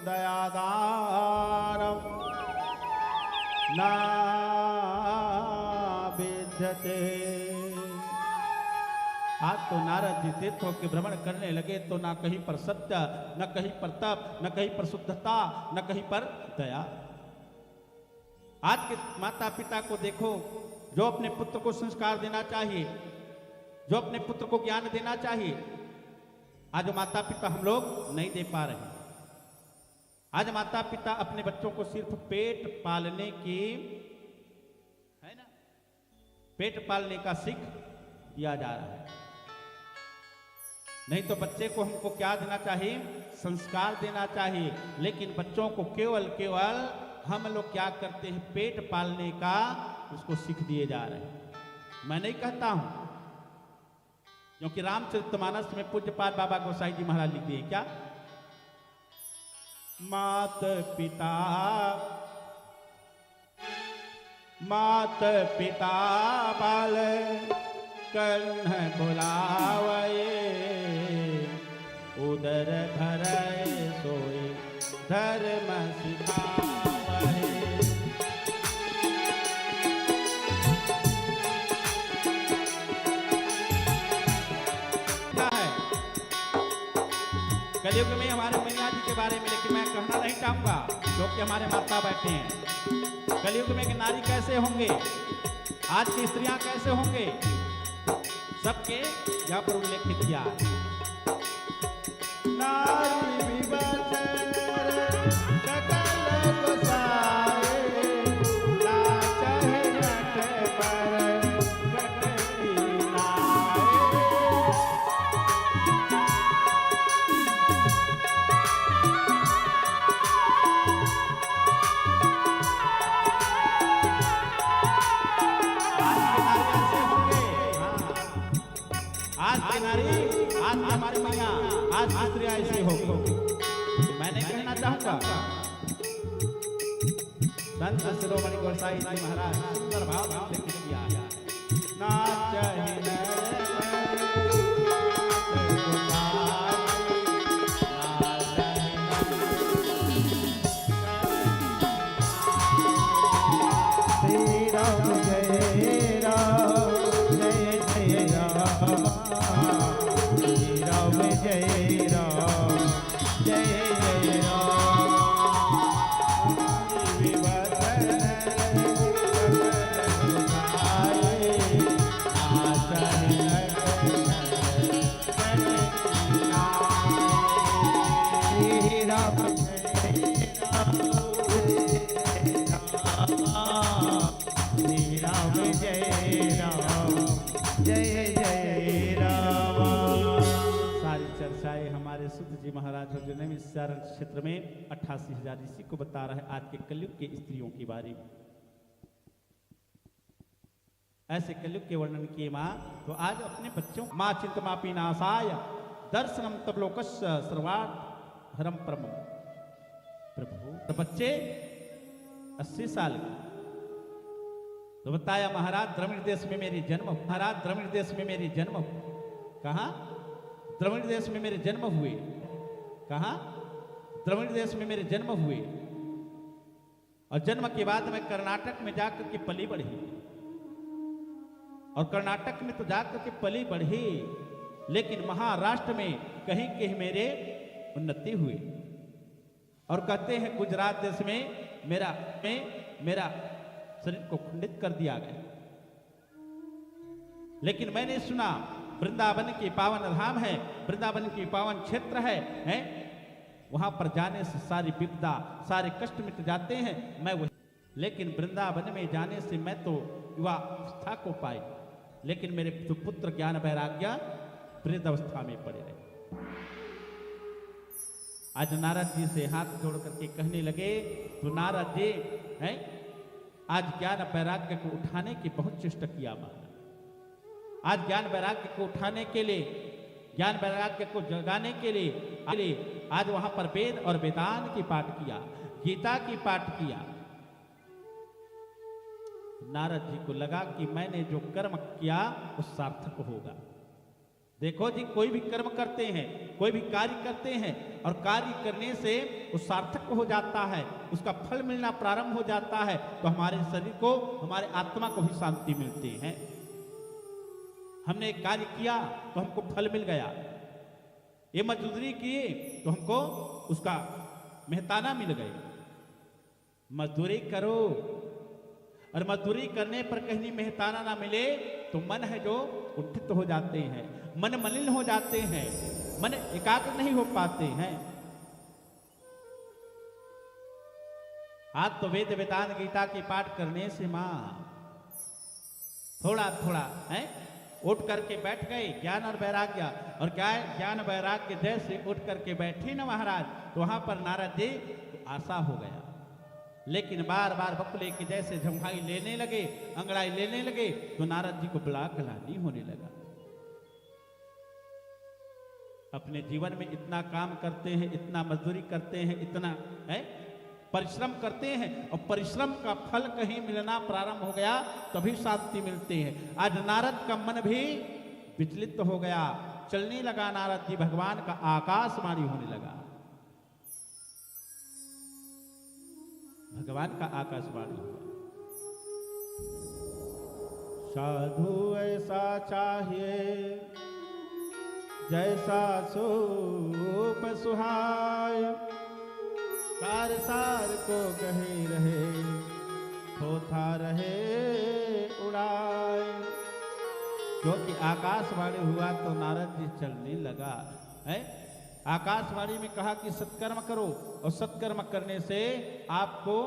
दयादारम न विद्यते। आज तो नारद जी तीर्थों के भ्रमण करने लगे तो ना कहीं पर सत्य, न कहीं पर तप, न कहीं पर शुद्धता, न कहीं पर दया। आज के माता पिता को देखो, जो अपने पुत्र को संस्कार देना चाहिए, जो अपने पुत्र को ज्ञान देना चाहिए, आज माता पिता हम लोग नहीं दे पा रहे। आज माता पिता अपने बच्चों को सिर्फ पेट पालने की, है ना, पेट पालने का सीख दिया जा रहा है। नहीं तो बच्चे को हमको क्या देना चाहिए? संस्कार देना चाहिए। लेकिन बच्चों को केवल हम लोग क्या करते हैं? पेट पालने का उसको सीख दिए जा रहे हैं। मैं नहीं कहता हूं, क्योंकि रामचरितमानस में पूज्यपाद बाबा गोसाई जी महाराज लिख दिए क्या? मात पिता बाल कन्ह बुलावे, उदर भरय सोई धर्म सिखावे। क्या है कलयुग में हमारे मैया जी के बारे में, लेकिन मैं कहना नहीं चाहूंगा क्योंकि हमारे माता बैठे हैं। कलयुग में कि नारी कैसे होंगे, आज की स्त्रियां कैसे होंगे, सबके यहां पर उल्लेखित किया है। नारी विवचन सकल गोसाए, नाचहि नट पर गगरी नाए। आज के नारी, आज हमारी मैया, आज स्त्रियां ऐसी होगी। मैं नहीं कहना चाहूंगा। संत शिरोमणि गोसाई जी महाराज सुंदर भाव लिखित किया है। नाचहि श्री राम जय राम, जय जय राम, श्री राम जय राम, जय जय राम। विवचन सकल गोसाए, राम जय राम जय जय राम। सारी चर्चाएं हमारे सुध जी महाराज जो नैमिषारण्य क्षेत्र में 88,000 इसी को बता रहे आज के कलयुग के स्त्रियों के बारे में। ऐसे कलयुग के वर्णन किए माँ तो आज अपने बच्चों माँ चिंतमापी नाशाय दर्शनम तबलोकस्य सर्वार्थ हरम परमम। प्रभु तो बच्चे 80 साल के तो बताया महाराज द्रविड़ देश में मेरी जन्म, महाराज द्रविड़ देश में मेरी जन्म। कहा द्रविड़ देश में मेरे जन्म हुए। कहा द्रविड़ देश में मेरे जन्म हुए और जन्म के बाद मैं कर्नाटक में जाकर के पली बढ़ी और कर्नाटक में तो जाकर के पली बढ़ी, लेकिन महाराष्ट्र में कहीं कहीं मेरे उन्नति हुई और कहते हैं गुजरात देश में मेरा शरीर को खंडित कर दिया गया। लेकिन मैंने सुना वृंदावन की पावन धाम है, वृंदावन की पावन क्षेत्र है? वहां पर जाने से सारी विपदा सारे कष्ट मिट जाते हैं। मैं वही, लेकिन वृंदावन में जाने से मैं तो युवा अवस्था को पाई, लेकिन मेरे पुत्र ज्ञान वैराग्य वृद्ध अवस्था में पड़े रहे। आज नारद जी से हाथ जोड़ करके कहने लगे तो नारद जी हैं आज ज्ञान वैराग्य को उठाने की बहुत चेष्टा किया महाराज। आज ज्ञान वैराग्य को उठाने के लिए, ज्ञान वैराग्य को जगाने के लिए आज वहां पर वेद और वेदांत की पाठ किया, गीता की पाठ किया। नारद जी को लगा कि मैंने जो कर्म किया वो सार्थक होगा। देखो जी कोई भी कर्म करते हैं, कोई भी कार्य करते हैं और कार्य करने से वो सार्थक हो जाता है, उसका फल मिलना प्रारंभ हो जाता है, तो हमारे शरीर को हमारे आत्मा को भी शांति मिलती है। हमने एक कार्य किया तो हमको फल मिल गया, ये मजदूरी किए तो हमको उसका मेहताना मिल गया। मजदूरी करो और मजदूरी करने पर कहीं मेहताना ना मिले तो मन है जो कुंठित हो जाते हैं, मन मलिन हो जाते हैं, मन एकाग्र नहीं हो पाते हैं। आज तो वेद वेदांत गीता की पाठ करने से मां थोड़ा थोड़ा है उठ करके बैठ गए ज्ञान और वैराग्य, और क्या ज्ञान वैराग्य जैसे उठ करके बैठे ना महाराज तो वहां पर नारद जी आशा हो गया। लेकिन बार बार बकुले की जैसे झमघाई लेने लगे, अंगड़ाई लेने लगे तो नारद जी को बड़ा गलानी होने लगा। अपने जीवन में इतना काम करते हैं, इतना मजदूरी करते हैं, इतना है परिश्रम करते हैं और परिश्रम का फल कहीं मिलना प्रारंभ हो गया तभी शांति मिलती है। आज नारद का मन भी विचलित हो गया, चलने लगा नारद जी, भगवान का आकाशवाणी होने लगा, भगवान का आकाशवाणी हुआ। साधु ऐसा चाहिए जैसा सूप सुहाय, कार सार को कहे रहे थोथा रहे उड़ाए। क्योंकि आकाशवाणी हुआ तो नारद जी चलने लगा है। आकाशवाणी में कहा कि सत्कर्म करो और सत्कर्म करने से आपको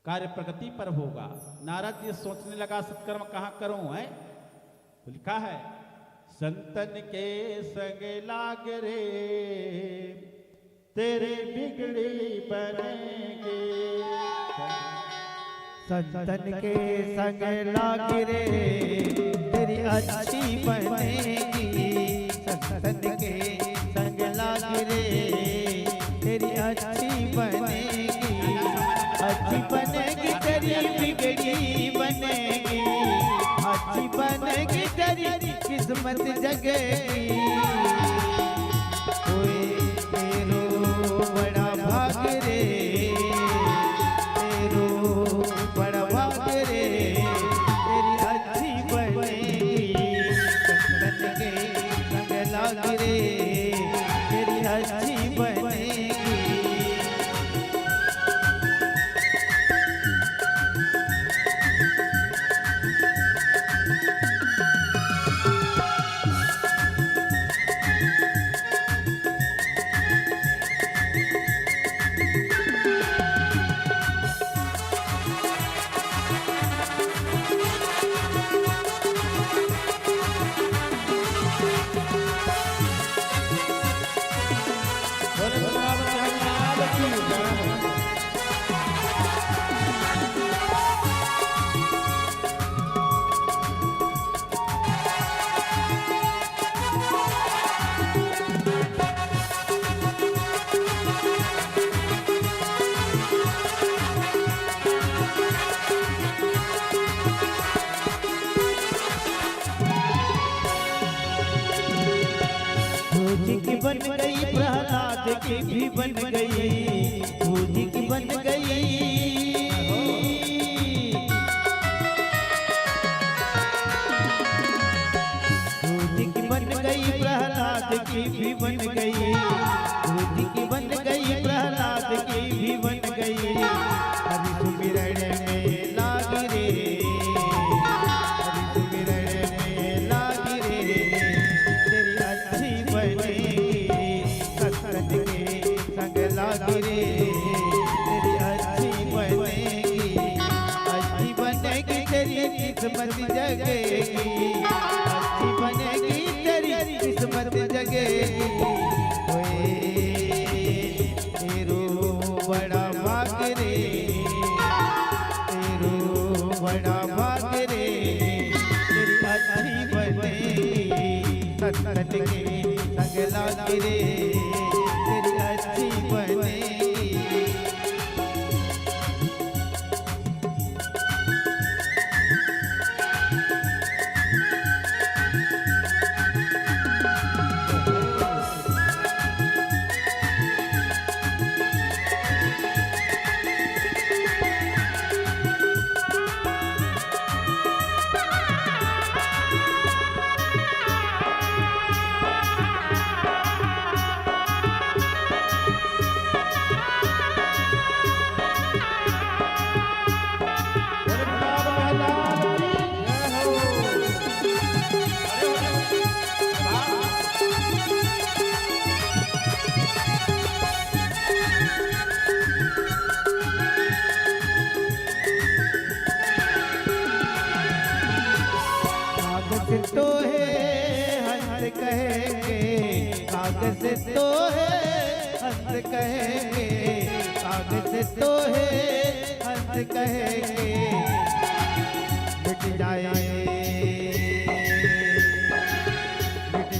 कार्य प्रगति पर होगा। नारद जी सोचने लगा सत्कर्म कहाँ करूं है, तो लिखा है संतन के संग लाग रे तेरे बिगड़ी बनेंगे, संतन के संग लाग रे तेरी अच्छी बनेगी, संतन के संग लाग रे तेरी अच्छी बनेगी, अच्छी बनेगी तेरी बिगड़ी बनेगी, अच्छी बनेगी तेरी किस्मत जगेगी। कोई तेरो बड़ा भाग रे, तेरो बड़ा भाग रे तेरी अच्छी बनेगी, संतन के संग लाग रे तेरी अच्छी बनेगी। भूजी की बन गई प्रहलाद की भी बन गई, भूजी की बन गई। भूजी की बन गई प्रहलाद की भी बन गई, भूजी की बन गई प्रहलाद की भी बन गई। हरि सुमिरण में लागी रे, हरि सुमिरण में लागी रे, तेरी अच्छी बनेगी सत्संग के संग लागी रे, तेरी अच्छी बनेगी तेरी किस्मत जगेगी, अच्छी बनेगी तेरी किस्मत जगेगी। ओए तेरो बड़ा भाग रे, तेरो बड़ा भाग रे, तेरी अच्छी बनेगी सत्संग के संग लागी रे, तेरी अच्छी बनेगी। कागज तो है हंस कहेंगे, कागज तो है हंस कहेंगे, कागज तो है हंस कहेंगे। मिट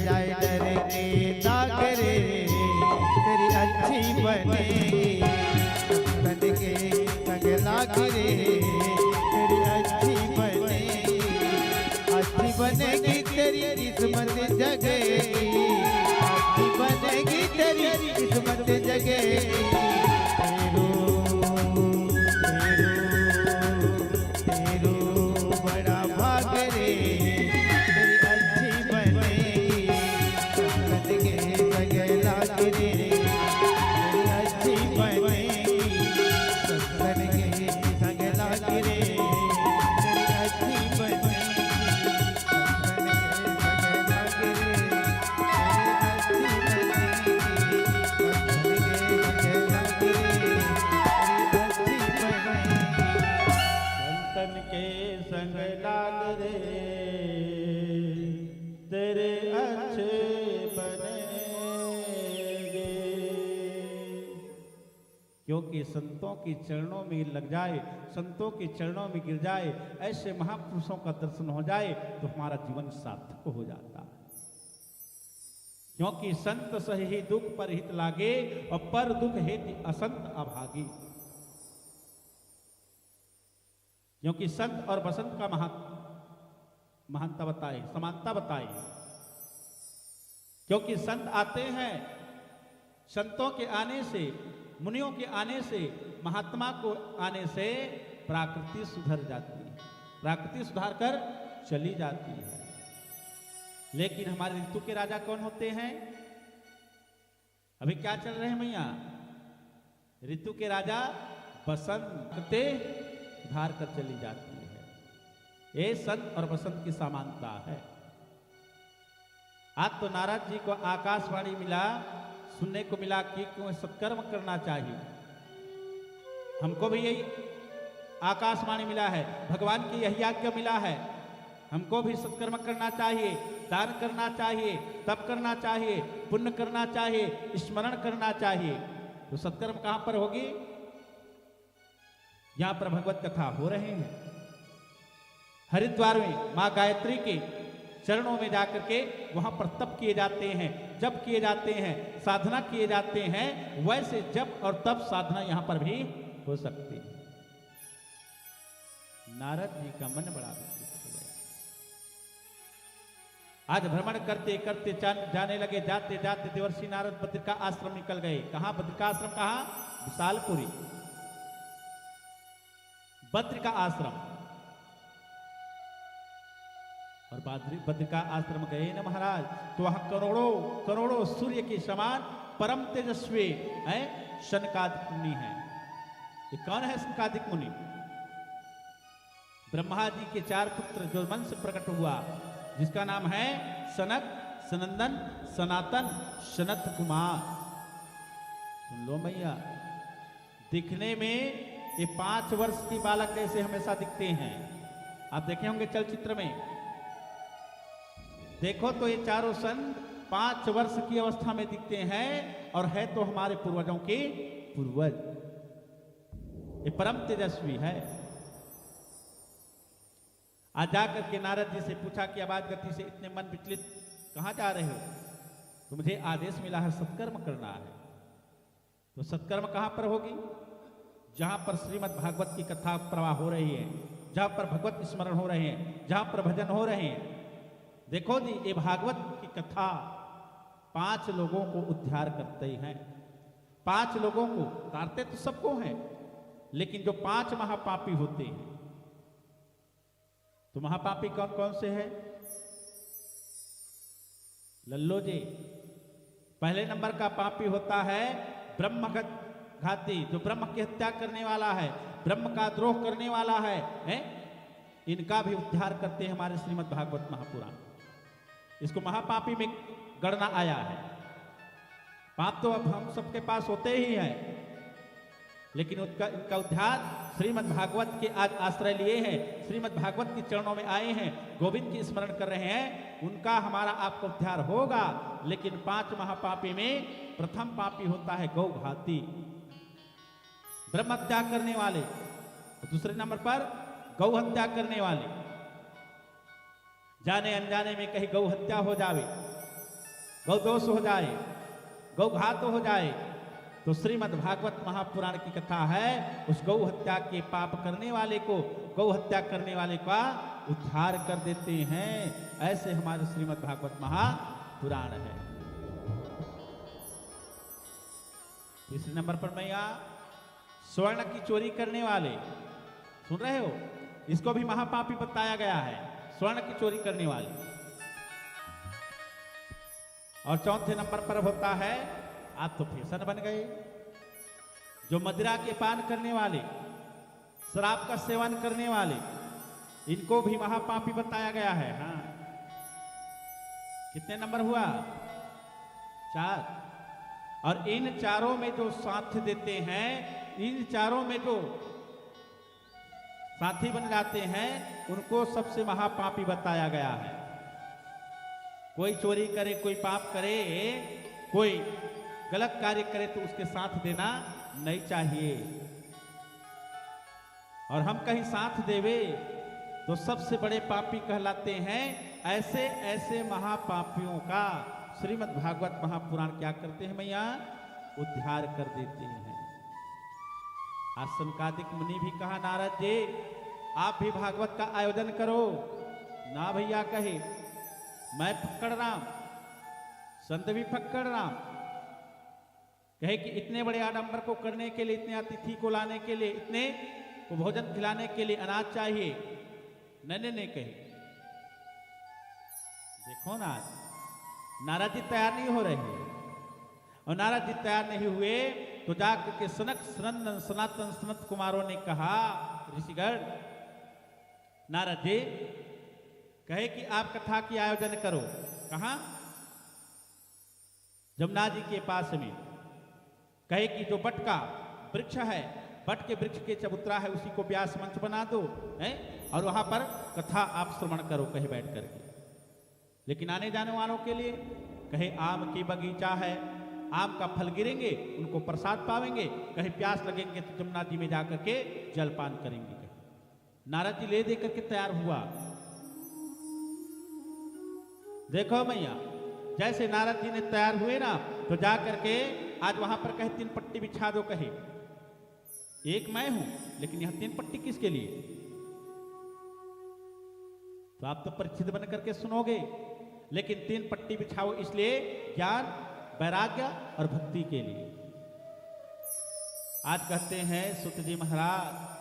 जाए डर के दाग रे, तेरी अच्छी बनेगी सत्संग के संग लागी रे, तेरी अच्छी बनेगी, अच्छी बनेगी तेरी किस्मत जगेगी, अच्छी बनेगी तेरी किस्मत जगेगी। तेरो बड़ा भाग रे, तेरी अच्छी बनेगी सत्संग के संग लागी रे, तेरी अच्छी बनेगी सत्संग के संग लागी रे, तेरी अच्छी बनेगी। संतन के संग लाग रे, तेरे अच्छे बनेंगे। क्योंकि संतों के चरणों में लग जाए, संतों के चरणों में गिर जाए, ऐसे महापुरुषों का दर्शन हो जाए तो हमारा जीवन सार्थक हो जाता है। क्योंकि संत सही दुख पर हित लागे, और पर दुख हेतु असंत अभागी। क्योंकि संत और बसंत का महानता बताए, समानता बताए। क्योंकि संत आते हैं, संतों के आने से, मुनियों के आने से, महात्मा को आने से प्रकृति सुधर जाती है, प्रकृति सुधार कर चली जाती है। लेकिन हमारे ऋतु के राजा कौन होते हैं? अभी क्या चल रहे हैं भैया? ऋतु के राजा बसंत धार कर चली जाती है। ये संत और बसंत की समानता है। आज तो नारद जी को आकाशवाणी मिला, सुनने को मिला कि क्यों सत्कर्म करना चाहिए। हमको भी यही आकाशवाणी मिला है, भगवान की यही आज्ञा मिला है। हमको भी सत्कर्म करना चाहिए, दान करना चाहिए, तप करना चाहिए, पुण्य करना चाहिए, स्मरण करना चाहिए। तो सत्कर्म कहां पर होगी? यहां पर भगवत कथा हो रहे हैं। हरिद्वार में मां गायत्री के चरणों में जाकर के वहां पर तप किए जाते हैं, जप किए जाते हैं, साधना किए जाते हैं। वैसे जप और तप साधना यहां पर भी हो सकती है। नारद जी का मन बड़ा विचलित हो गया। आज भ्रमण करते करते जाने लगे। जाते जाते देवर्षि नारद बद्र का आश्रम निकल गए। कहां बद्र का आश्रम? कहां? विशालपुरी बद्र का आश्रम। और बद्र का आश्रम गए ना महाराज, तो वहां करोड़ों करोड़ों सूर्य के समान परम तेजस्वी है शनकादिक मुनि है। ये कौन है शनकादिक मुनि? ब्रह्मा जी के 4 पुत्र जो वंश प्रकट हुआ, जिसका नाम है सनक, सनंदन, सनातन, सनत कुमार। सुन लो भैया, दिखने में ये 5 वर्ष की बालक जैसे हमेशा दिखते हैं। आप देखे होंगे चलचित्र में, देखो तो ये चारों संत 5 वर्ष की अवस्था में दिखते हैं और है तो हमारे पूर्वजों के पूर्वज। ये परम तेजस्वी है। आज जाकर के नारद जी से पूछा कि आवाज गति से इतने मन विचलित कहां जा रहे हो? तो मुझे आदेश मिला है सत्कर्म करना है। तो सत्कर्म कहां पर होगी? जहां पर श्रीमद् भागवत की कथा प्रवाह हो रही है, जहां पर भगवत स्मरण हो रहे हैं, जहां पर भजन हो रहे हैं। देखो जी, ये भागवत की कथा 5 लोगों को उद्धार करते हैं। 5 लोगों को तारते तो सबको हैं, लेकिन जो 5 महापापी होते हैं, तो महापापी कौन कौन से हैं? लल्लो जी, पहले नंबर का पापी होता है ब्रह्मघाती, जो ब्रह्म की हत्या करने वाला है, ब्रह्म का द्रोह करने वाला है? इनका भी उद्धार करते हैं हमारे श्रीमद् भागवत महापुराण। इसको महापापी में गणना आया है। पाप तो अब हम सबके पास होते ही हैं, लेकिन इनका उद्धार श्रीमद् भागवत के आज आश्रय लिए हैं, श्रीमद् भागवत के चरणों में आए हैं, गोविंद की स्मरण कर रहे हैं, उनका हमारा आपको उद्धार होगा। लेकिन 5 महापापी में प्रथम पापी होता है गौघाती, ब्रह्म हत्या करने वाले। दूसरे नंबर पर गौ हत्या करने वाले। जाने अनजाने में कहीं गौ हत्या हो जावे, गौ दोष हो जाए, गौ घात हो जाए, तो श्रीमद् भागवत महापुराण की कथा है, उस गौ हत्या के पाप करने वाले को, गौ हत्या करने वाले का उद्धार कर देते हैं। ऐसे हमारे श्रीमद् भागवत महापुराण है। तीसरे नंबर पर मैं यहाँ स्वर्ण की चोरी करने वाले, सुन रहे हो, इसको भी महापापी बताया गया है, स्वर्ण की चोरी करने वाले। और चौथे नंबर पर होता है, आप तो फैशन बन गए, जो मदिरा के पान करने वाले, शराब का सेवन करने वाले, इनको भी महापापी बताया गया है। हाँ, कितने नंबर हुआ? 4। और इन चारों में जो साथ देते हैं, इन चारों में जो साथी बन जाते हैं, उनको सबसे महापापी बताया गया है। कोई चोरी करे, कोई पाप करे, कोई गलत कार्य करे, तो उसके साथ देना नहीं चाहिए। और हम कहीं साथ देवे तो सबसे बड़े पापी कहलाते हैं। ऐसे ऐसे महापापियों का श्रीमद् भागवत महापुराण क्या करते हैं मैया? उद्धार कर देते हैं। आज सनकादिक मुनि भी कहा, नारद जी आप भी भागवत का आयोजन करो ना। भैया कहे, मैं फक्कड़ राम, संत भी फक्कड़ राम, कहे कि इतने बड़े आडंबर को करने के लिए, इतने अतिथि को लाने के लिए, इतने को भोजन खिलाने के लिए अनाज चाहिए। नहीं कहे। देखो ना, नारद जी तैयार नहीं हो रहे, और नारद जी तैयार नहीं हुए तो जाकर के सनक, सनंदन, सनातन, सनत कुमारों ने कहा, ऋषिगण नारद जी कहे कि आप कथा की आयोजन करो। कहां? जमुना जी के पास में। कहे कि जो बट का वृक्ष है, बट के वृक्ष के चबूतरा है, उसी को व्यास मंच बना दो, है, और वहां पर कथा आप श्रवण करो कहीं बैठ करके। लेकिन आने जाने वालों के लिए कहे आम की बगीचा है, आम का फल गिरेंगे, उनको प्रसाद पावेंगे, कहीं प्यास लगेंगे तो जमुना जी में जाकर के जलपान करेंगे। नारद जी ले दे करके तैयार हुआ। देखो भैया, जैसे नारद जी ने तैयार हुए ना, तो जा करके आज वहां पर कहे 3 पट्टी बिछा दो। कहे एक मैं हूं, लेकिन यहां 3 पट्टी किसके लिए? तो आप तो परिचित बन करके सुनोगे, लेकिन 3 पट्टी बिछाओ इसलिए ज्ञान, वैराग्य और भक्ति के लिए। आज कहते हैं सुत जी महाराज,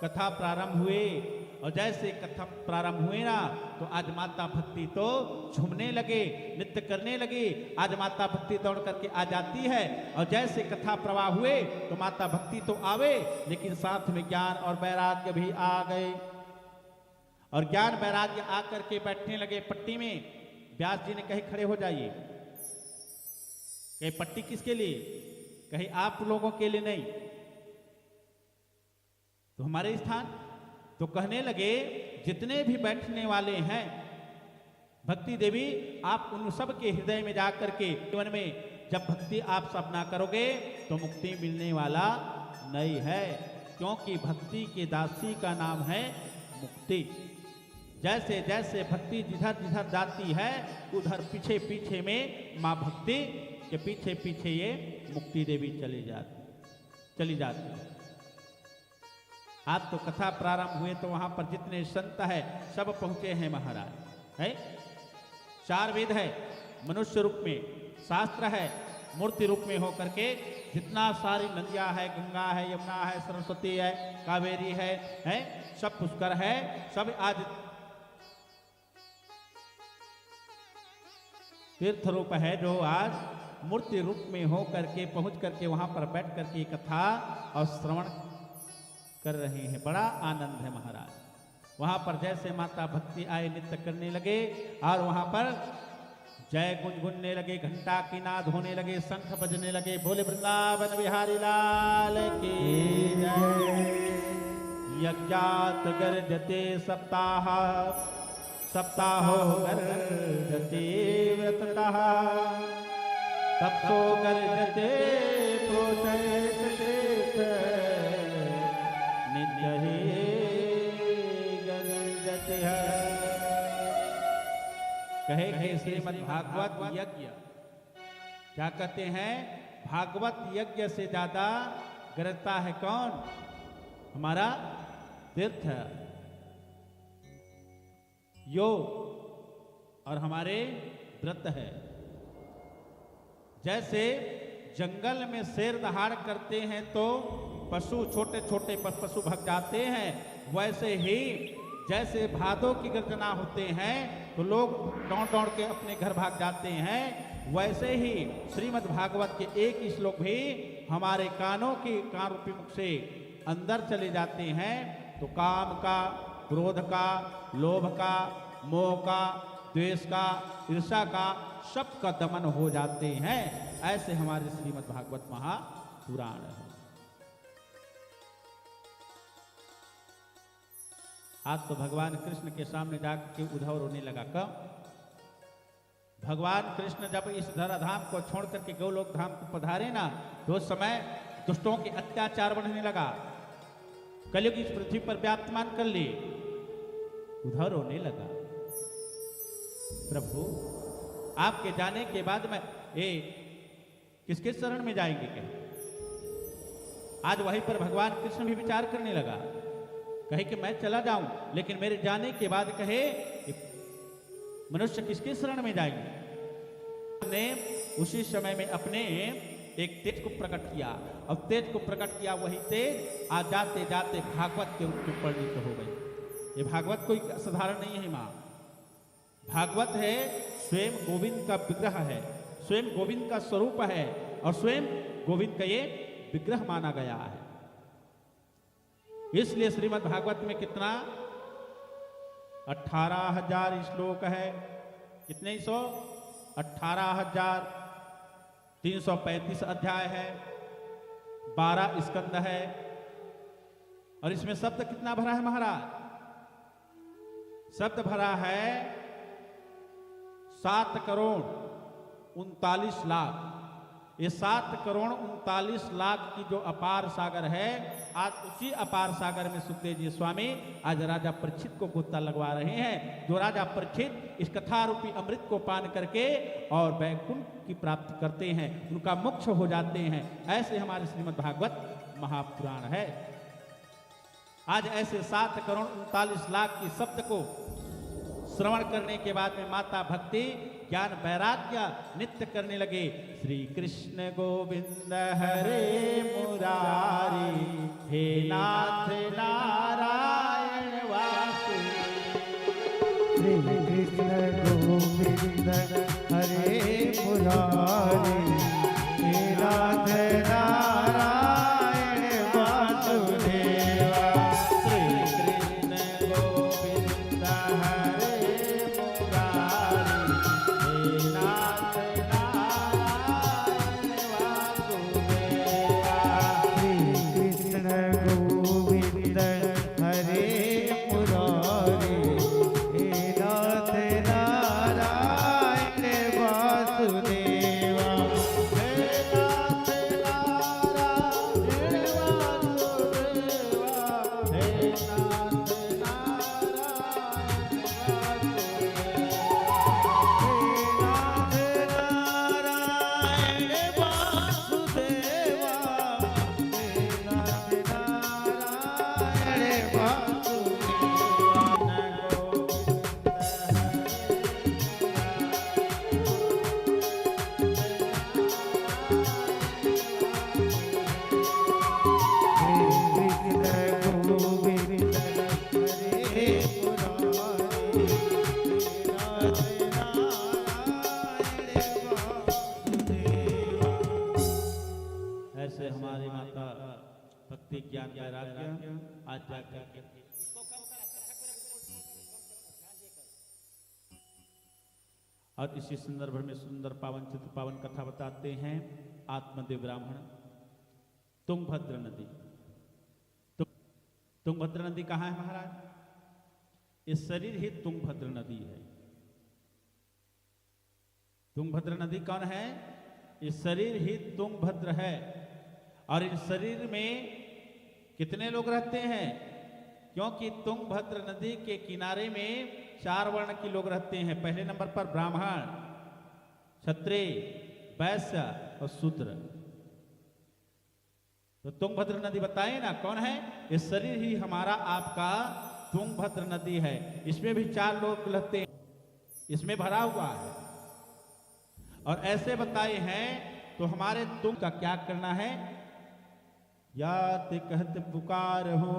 कथा प्रारंभ हुए और जैसे कथा प्रारंभ हुए ना, तो आज माता भक्ति तो झूमने लगे, नृत्य करने लगे। आज माता भक्ति दौड़ करके आ जाती है और जैसे कथा प्रवाह हुए तो माता भक्ति तो आवे, लेकिन साथ में ज्ञान और वैराग्य भी आ गए। और ज्ञान वैराग्य आकर के बैठने लगे पट्टी में। व्यास जी ने कहे खड़े हो जाइए। कहे पट्टी किसके लिए? कहे आप लोगों के लिए नहीं, तो हमारे स्थान। तो कहने लगे जितने भी बैठने वाले हैं भक्ति देवी, आप उन सब के हृदय में जाकर के जीवन में जब भक्ति आप सब ना करोगे तो मुक्ति मिलने वाला नहीं है, क्योंकि भक्ति के दासी का नाम है मुक्ति। जैसे जैसे भक्ति जिधर जिधर जाती है उधर पीछे पीछे में माँ भक्ति के पीछे पीछे ये मुक्ति देवी चली जाती। आज तो कथा प्रारंभ हुए तो वहां पर जितने संत है सब पहुंचे हैं महाराज। है 4 वेद है, मनुष्य रूप में, शास्त्र है, मूर्ति रूप में होकर के जितना सारी नदियां है, गंगा है, यमुना है, सरस्वती है, कावेरी है सब पुष्कर है, सब आज तीर्थ रूप है, जो आज मूर्ति रूप में हो करके पहुंच करके वहां पर बैठ करके कथा और श्रवण कर रहे हैं। बड़ा आनंद है महाराज। वहां पर जैसे माता भक्ति आए नृत्य करने लगे और वहां पर जय गुनगुनने लगे, घंटा की नाद होने लगे, शंख बजने लगे। बोले वृंदावन बिहारी लाल की जय। यज्ञात गर्जते सप्ताह, सप्ताहो गर्जते व्रततः, तपसो गर्जते प्रोचयते नित्य ही गर्जते है। कहे कि श्रीमद् भागवत यज्ञ, क्या कहते हैं? भागवत यज्ञ से ज्यादा गरजता है कौन? हमारा तीर्थ योग और हमारे व्रत है। जैसे जंगल में शेर दहाड़ करते हैं तो पशु, छोटे छोटे पशु भाग जाते हैं, वैसे ही जैसे भादों की गर्जना होते हैं तो लोग दौड़ दौड़ के अपने घर भाग जाते हैं, वैसे ही श्रीमद् भागवत के एक श्लोक भी हमारे कानों की कान रूपी मुख से अंदर चले जाते हैं तो काम का, क्रोध का, लोभ का, मोह का, द्वेष का, ईर्ष्या का, सब का दमन हो जाते हैं। ऐसे हमारे श्रीमद् भागवत महापुराण है। आज तो भगवान कृष्ण के सामने जाकर के उद्धव रोने लगा। कब? भगवान कृष्ण जब इस धराधाम को छोड़ करके गोलोक धाम को पधारे ना, तो उस समय दुष्टों के अत्याचार बढ़ने लगा, कलयुग इस पृथ्वी पर व्याप्तमान कर लिए। उद्धव रोने लगा, प्रभु आपके जाने के बाद में किसके शरण में जाएंगे? कहे आज वहीं पर भगवान कृष्ण भी विचार करने लगा, कहे कि मैं चला जाऊं, लेकिन मेरे जाने के बाद कहे मनुष्य किसके शरण में जाएंगे? ने उसी समय में अपने एक तेज को प्रकट किया, और तेज को प्रकट किया वही तेज आज जाते जाते भागवत के रूप में परिणित हो गई। ये भागवत कोई साधारण नहीं है मां, भागवत है स्वयं गोविंद का विग्रह है, स्वयं गोविंद का स्वरूप है, और स्वयं गोविंद का ये विग्रह माना गया है। इसलिए श्रीमद् भागवत में कितना 18,000 श्लोक है। कितने सौ? 18,335 अध्याय है, 12 स्कंद है, और इसमें शब्द कितना भरा है महाराज? शब्द भरा है 7,39,00,000। ये 7,39,00,000 की जो अपार सागर है, आज उसी अपार सागर में सुखदेव जी स्वामी आज राजा परीक्षित को गोता लगवा रहे हैं। जो राजा परीक्षित इस कथा रूपी अमृत को पान करके और वैकुंठ की प्राप्ति करते हैं, उनका मोक्ष हो जाते हैं। ऐसे हमारे श्रीमद् भागवत महापुराण है। आज ऐसे 7,39,00,000 की शब्द को श्रवण करने के बाद में माता भक्ति ज्ञान वैराग्य नित्य करने लगे। श्री कृष्ण गोविंद हरे मुरारी, हे नाथ नारायण वासुदेव। श्री कृष्ण गोविंद हरे मुरारी, हे नाथ नारायण वासुदेवा। श्री कृष्ण गोविंद हरे मुरारी, हे नाथ नारायण वासुदेवा। श्री कृष्ण गोविंद हरे मुरारी, हे नाथ नारायण वासुदेवा। हे नाथ नारायण वासुदेवा, हे नाथ नारायण वासुदेवा। ऐसे हमारी माता भक्ति ज्ञान वैराग्य आज जाकर के और इसी संदर्भ में सुंदर पावन चित्र पावन कथा बताते हैं। आत्मदेव ब्राह्मण तुंगभद्र नदी। तुंगभद्र नदी कहाँ है महाराज? इस शरीर ही तुंगभद्र नदी है। तुंगभद्र नदी कौन है? इस शरीर ही तुंगभद्र है। और इस शरीर में कितने लोग रहते हैं? क्योंकि तुंगभद्र नदी के किनारे में 4 वर्ण के लोग रहते हैं। पहले नंबर पर ब्राह्मण, क्षत्रिय, वैश्य और शूद्र। तो तुंगभद्र नदी बताए ना कौन है? इस शरीर ही हमारा आपका तुंगभद्र नदी है। इसमें भी 4 लोग रहते हैं, इसमें भरा हुआ है। और ऐसे बताए हैं तो हमारे तुम का क्या करना है? या ते कहत पुकार हो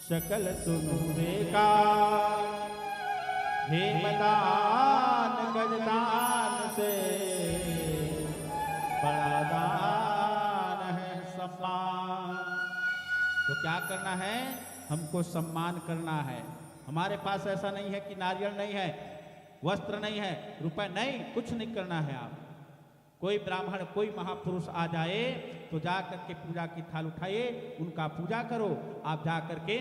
सकल सुनु बेकार, हे मदान गजदान से बड़ा दान है सम्मान। तो क्या करना है? हमको सम्मान करना है। हमारे पास ऐसा नहीं है कि नारियल नहीं है, वस्त्र नहीं है, रुपए नहीं, कुछ नहीं करना है। आप कोई ब्राह्मण कोई महापुरुष आ जाए तो जाकर के पूजा की थाल उठाइए, उनका पूजा करो। आप जाकर के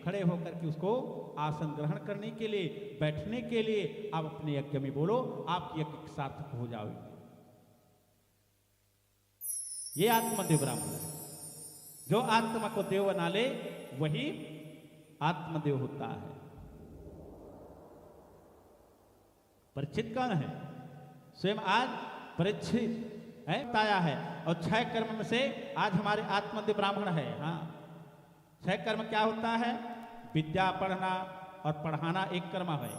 खड़े होकर के उसको आसन ग्रहण करने के लिए, बैठने के लिए आप अपने यज्ञ में बोलो, आपकी यज्ञ सार्थक हो जाओगे। ये आत्मदेव ब्राह्मण है। जो आत्मा को देव बना ले वही आत्मदेव होता है। परीक्षित कौन है? स्वयं आज परीक्षित है बताया है। और 6 कर्म में से आज हमारे आत्मदेव ब्राह्मण है। हाँ, 6 कर्म क्या होता है? विद्या पढ़ना और पढ़ाना एक कर्म है।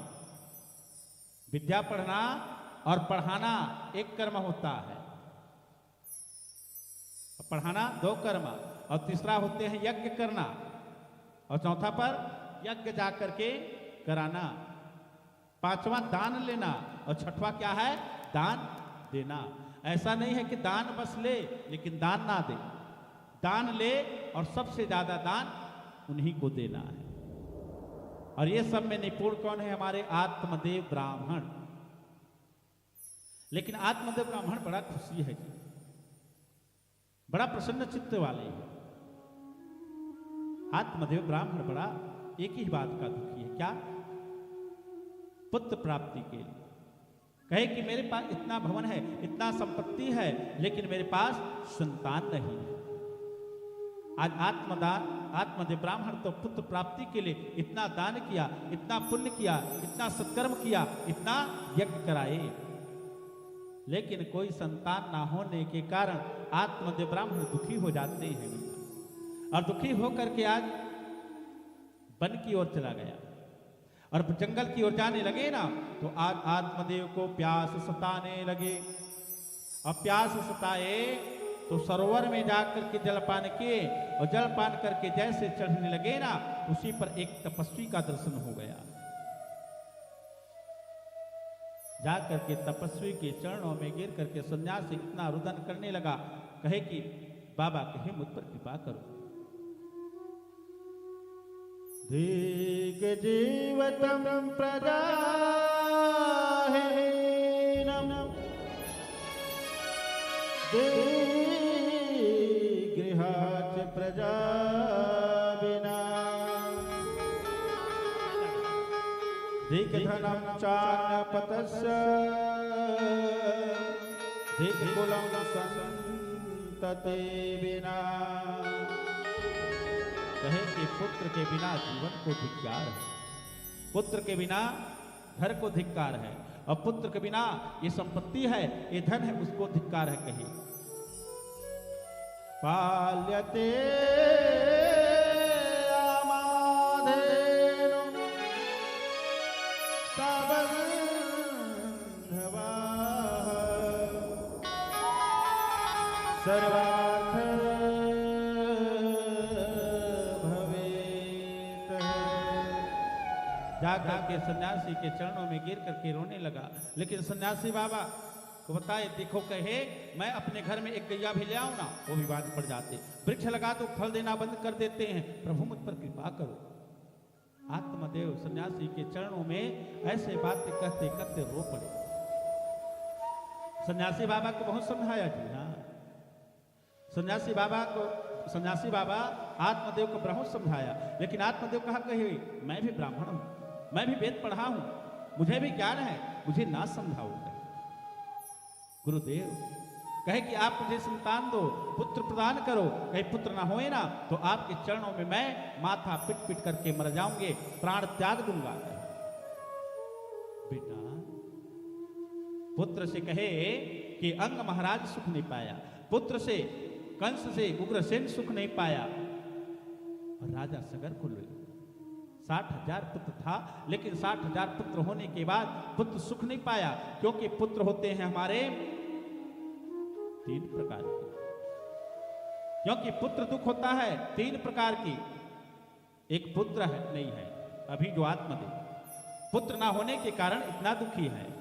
विद्या पढ़ना और पढ़ाना एक कर्म होता है। पढ़ाना 2 कर्म, और तीसरा होते हैं यज्ञ करना, और चौथा पर यज्ञ जाकर के कराना, 5वां दान लेना, और 6वां क्या है? दान देना। ऐसा नहीं है कि दान बस ले लेकिन दान ना दे, दान ले और सबसे ज्यादा दान उन्हीं को देना है। और ये सब में निपुण कौन है? हमारे आत्मदेव ब्राह्मण। लेकिन आत्मदेव ब्राह्मण बड़ा खुशी है जी, बड़ा प्रसन्न चित्त वाले हैं। आत्मदेव ब्राह्मण बड़ा एक ही बात का दुखी है। क्या? पुत्र प्राप्ति के लिए कहे कि मेरे पास इतना भवन है, इतना संपत्ति है, लेकिन मेरे पास संतान नहीं है। आज आत्मदेव ब्राह्मण तो पुत्र प्राप्ति के लिए इतना दान किया, इतना पुण्य किया, इतना सत्कर्म किया, इतना यज्ञ कराए, लेकिन कोई संतान ना होने के कारण आत्मदेव ब्राह्मण दुखी हो जाते हैं। और दुखी होकर के आज वन की ओर चला गया और जंगल की ओर जाने लगे ना, तो आज आत्मदेव को प्यास सताने लगे। अब प्यास सताए तो सरोवर में जाकर के जलपान किए, और जलपान करके जैसे चढ़ने लगे ना, उसी पर एक तपस्वी का दर्शन हो गया। जाकर के तपस्वी के चरणों में गिर करके सन्यासी इतना रुदन करने लगा, कहे कि बाबा कहे मुझ पर कृपा करो। दिग्जीवतम प्रजा गृहाच प्रजा बिना दिग्धनम चान्यपतस्य दिग्कुलं संतते बिना। कहे कि पुत्र के बिना जीवन को धिक्कार है, पुत्र के बिना घर को धिक्कार है, और पुत्र के बिना ये संपत्ति है, ये धन है, उसको धिक्कार है। कहे पाल्यते आमादेन सबंधवा सर्वार्थ भवेत। जाकर के सन्यासी के चरणों में गिर करके रोने लगा, लेकिन सन्यासी बाबा को बताए, देखो कहे मैं अपने घर में एक गैया भी ले आऊं ना, वो भी बात पड़ जाते, वृक्ष लगा तो फल देना बंद कर देते हैं, प्रभु मुझ पर कृपा करो। आत्मदेव सन्यासी के चरणों में ऐसे बातें कहते कहते रो पड़े। सन्यासी बाबा को बहुत समझाया जी, हाँ, सन्यासी बाबा आत्मदेव को बहुत समझाया, लेकिन आत्मदेव कहा कहे मैं भी ब्राह्मण हूं, मैं भी वेद पढ़ा हूं, मुझे भी ज्ञान है, मुझे ना समझाओ। गुरुदेव कहे कि आप मुझे संतान दो, पुत्र प्रदान करो, कहीं पुत्र ना होए ना तो आपके चरणों में मैं माथा पिट पिट करके मर जाऊंगे, प्राण त्याग दूंगा। बेटा पुत्र से कहे कि अंग महाराज सुख नहीं पाया, पुत्र से कंस से उग्रसेन सुख नहीं पाया, और राजा सगर को ले 60,000 पुत्र था, लेकिन 60,000 पुत्र होने के बाद पुत्र सुख नहीं पाया, क्योंकि पुत्र होते हैं हमारे 3 प्रकार के, क्योंकि पुत्र दुख होता है 3 प्रकार की। एक पुत्र है नहीं है अभी जो आत्मदेव, पुत्र ना होने के कारण इतना दुखी है?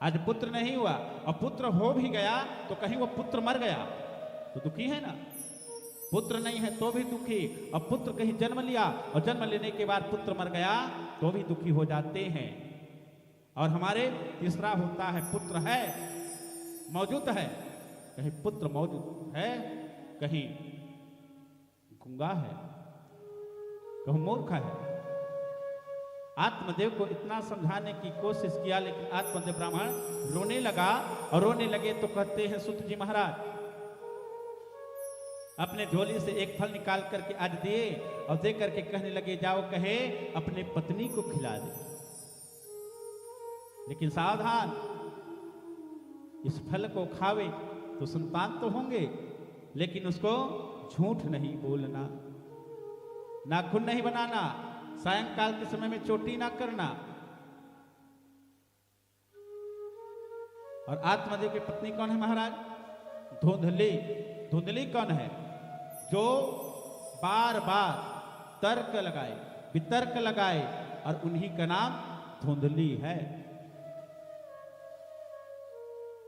आज पुत्र नहीं हुआ और पुत्र हो भी गया तो कहीं वो पुत्र मर गया तो दुखी है ना, पुत्र नहीं है तो भी दुखी, और पुत्र कहीं जन्म लिया और जन्म लेने के बाद पुत्र मर गया तो भी दुखी हो जाते हैं। और हमारे तीसरा होता है पुत्र है मौजूद है, कहीं पुत्र मौजूद है, कहीं गूंगा है, कहीं मूर्ख है। आत्मदेव को इतना समझाने की कोशिश किया, लेकिन आत्मदेव ब्राह्मण रोने लगा, और रोने लगे तो कहते हैं सुत जी महाराज अपने झोली से एक फल निकाल करके आज दिए, और दे करके कहने लगे जाओ कहे अपने पत्नी को खिला दे, लेकिन सावधान, इस फल को खावे तो संतान तो होंगे, लेकिन उसको झूठ नहीं बोलना, नाखून नहीं बनाना, सायंकाल के समय में चोटी ना करना। और आत्मदेव की पत्नी कौन है महाराज? धुंधली। धुंधली कौन है? जो बार बार तर्क लगाए, वितर्क लगाए, और उन्हीं का नाम धुंधली है।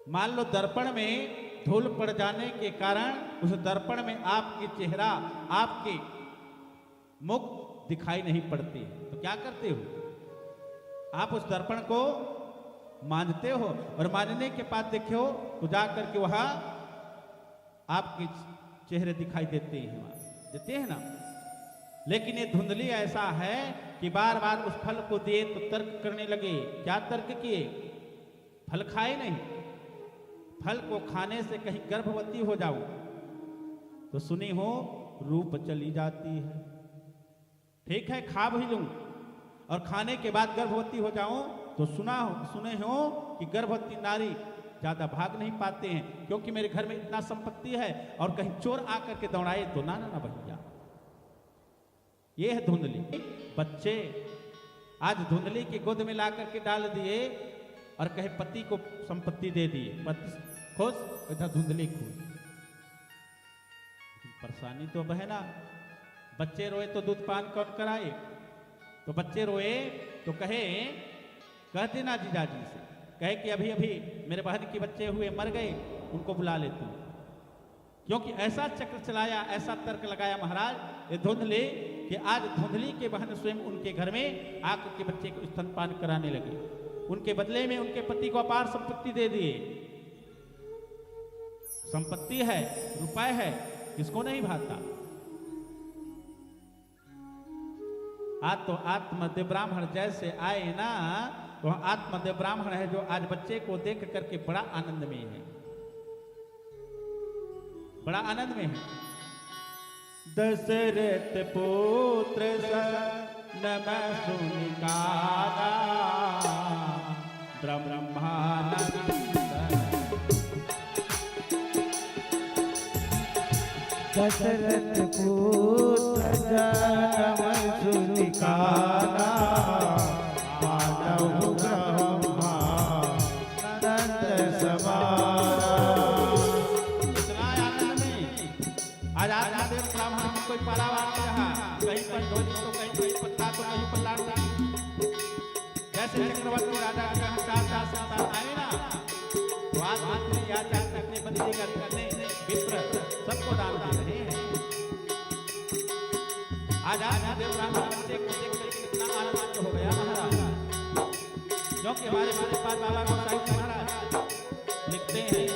मान लो दर्पण में धूल पड़ जाने के कारण उस दर्पण में आपकी चेहरा, आपके मुख दिखाई नहीं पड़ती, तो क्या करते हो? आप उस दर्पण को मांझते हो, और मांझने के बाद देखो तो जाकर के वहां आपके चेहरे दिखाई देते हैं ना। लेकिन ये धुंधली ऐसा है कि बार बार उस फल को दिए तो तर्क करने लगे। क्या तर्क किए? फल खाए नहीं, फल को खाने से कहीं गर्भवती हो जाऊं तो सुनी हो रूप चली जाती है। ठीक है, खा भी लूं और खाने के बाद गर्भवती हो जाऊं तो सुने हो कि गर्भवती नारी ज्यादा भाग नहीं पाते हैं, क्योंकि मेरे घर में इतना संपत्ति है और कहीं चोर आकर के दौड़ाए तो ना भैया। ये है धुंधली। बच्चे आज धुंधली की गोद में ला करके डाल दिए और कहे पति को संपत्ति दे दिए, पति खुश, इधर धुंधली खुश। परेशानी तो अब है ना। बच्चे रोए तो दूध पान कौन कराए? तो बच्चे रोए तो कह देना जीजाजी से, कहे कि अभी अभी मेरे बहन के बच्चे हुए मर गए, उनको बुला ले तू। क्योंकि ऐसा चक्र चलाया, ऐसा तर्क लगाया महाराज ये धुंधली कि आज धुंधली के बहन स्वयं उनके घर में आकर के बच्चे को स्तनपान कराने लगे। उनके बदले में उनके पति को अपार संपत्ति दे दिए। संपत्ति है, रुपए है, किसको नहीं भाता। आज तो आत्मदेव ब्राह्मण जैसे आए ना, तो आत्मदेव ब्राह्मण है जो आज बच्चे को देख करके बड़ा आनंद में है, बड़ा आनंद में है। दशरथ पुत्र नम सुनिकारा ब्रह्मानंद। दशरथ पुत्र जन्म सुनिकारा मानव ब्रह्मा नंद समारा। इतना आनंद में आज आत्मदेव ब्राह्मण की कोई पारावार नहीं रहा। कहीं पर ध्वनि तो कहीं पत्ता तो कहीं पल्ला। जैसे चक्रवर्ती राजा के यहाँ चार संतान आए ना, तो आज या चार अपने बंदी करने विप्र सबको दान दे रहे हैं। आज आत्मदेव ब्राह्मण बच्चे को देख करके कितना आनंदित हो गया महाराज। क्योंकि हमारे पास बाबा गोसाई महाराज लिखते हैं,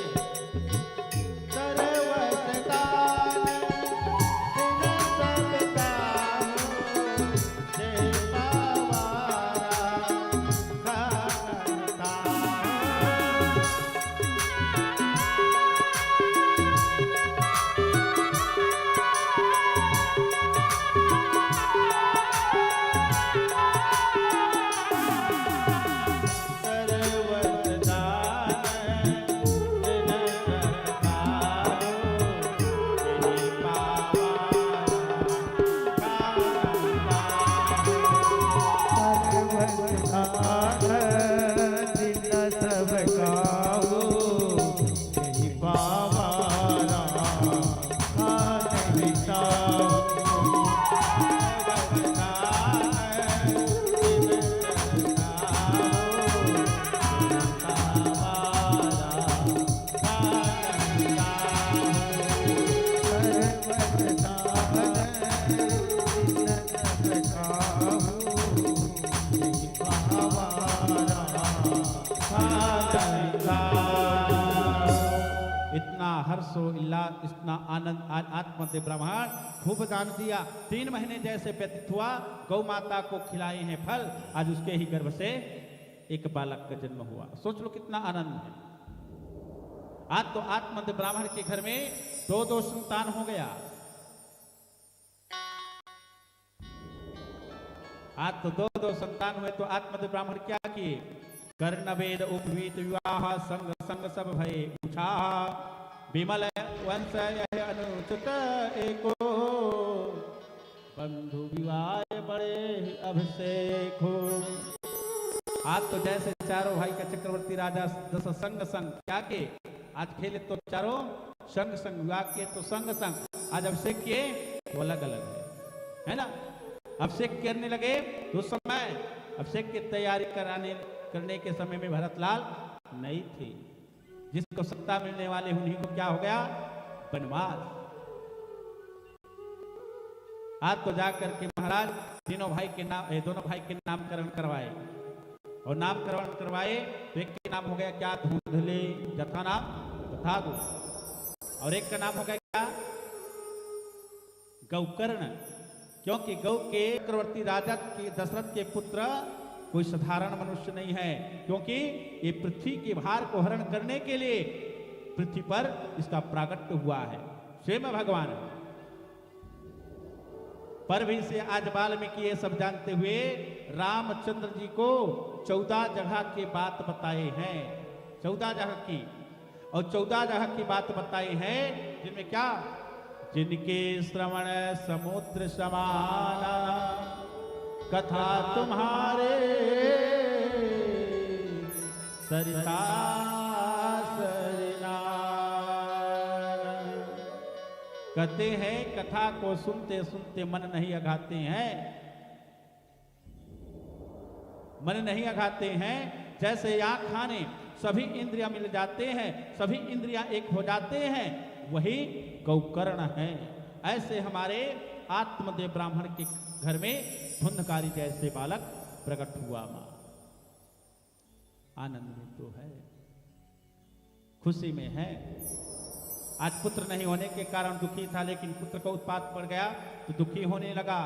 इतना आनंद आज आत्मदेव ब्राह्मण खूब दान दिया। 3 महीने जैसे व्यतीत हुआ, गौ माता को खिलाए हैं फल, आज उसके ही गर्भ से एक बालक का जन्म हुआ। सोच लो कितना आनंद है। आज तो आत्मदेव ब्राह्मण के घर में 2 संतान हो गया। आज तो 2 संतान हुए। तो आत्मदेव ब्राह्मण क्या किए? कर्णवेद उपवीत विवाह संग संग सब भय पूछा विमल वंश यह अनुचित एको बंधु विवाह बड़े अभिषेक हो। आज तो जैसे चारों भाई का चक्रवर्ती राजा दस संग संग क्या के आज खेले तो चारों संग संग, विवाह किए तो संग संग। आज अभिषेक किए तो अलग अलग है ना। अभिषेक करने लगे तो समय अभिषेक की तैयारी करने के समय में भरतलाल नहीं थे। जिसको सत्ता मिलने वाले उन्हीं को क्या हो गया? वनवास। आज तो जाकर के महाराज दोनों भाई के नामकरण करवाए, और नामकरण करवाए तो एक के नाम हो गया क्या? धुंधली, जथा नाम बता दो। और एक का नाम हो गया क्या? गौकर्ण। क्योंकि गौ के चक्रवर्ती राजा के दशरथ के पुत्र कोई साधारण मनुष्य नहीं है, क्योंकि ये पृथ्वी के भार को हरण करने के लिए पृथ्वी पर इसका प्राकट्य हुआ है स्वयं भगवान। पर भी से आज वाल्मीकि ये सब जानते हुए रामचंद्र जी को 14 जगह की बात बताए हैं, 14 जगह की, और 14 जगह की बात बताई है जिनमें क्या, जिनके श्रवण समुद्र समाना कथा तुम्हारे सरिता सरिना। कहते हैं कथा को सुनते सुनते मन नहीं अघाते हैं, मन नहीं अघाते हैं। जैसे आँख खाने सभी इंद्रियां मिल जाते हैं, सभी इंद्रियां एक हो जाते हैं, वही गौकर्ण है। ऐसे हमारे आत्मदेव ब्राह्मण के घर में धुंधकारी जैसे बालक प्रकट हुआ। मां आनंद में तो है, खुशी में है। आज पुत्र नहीं होने के कारण दुखी था, लेकिन पुत्र का उत्पात पड़ गया तो दुखी होने लगा।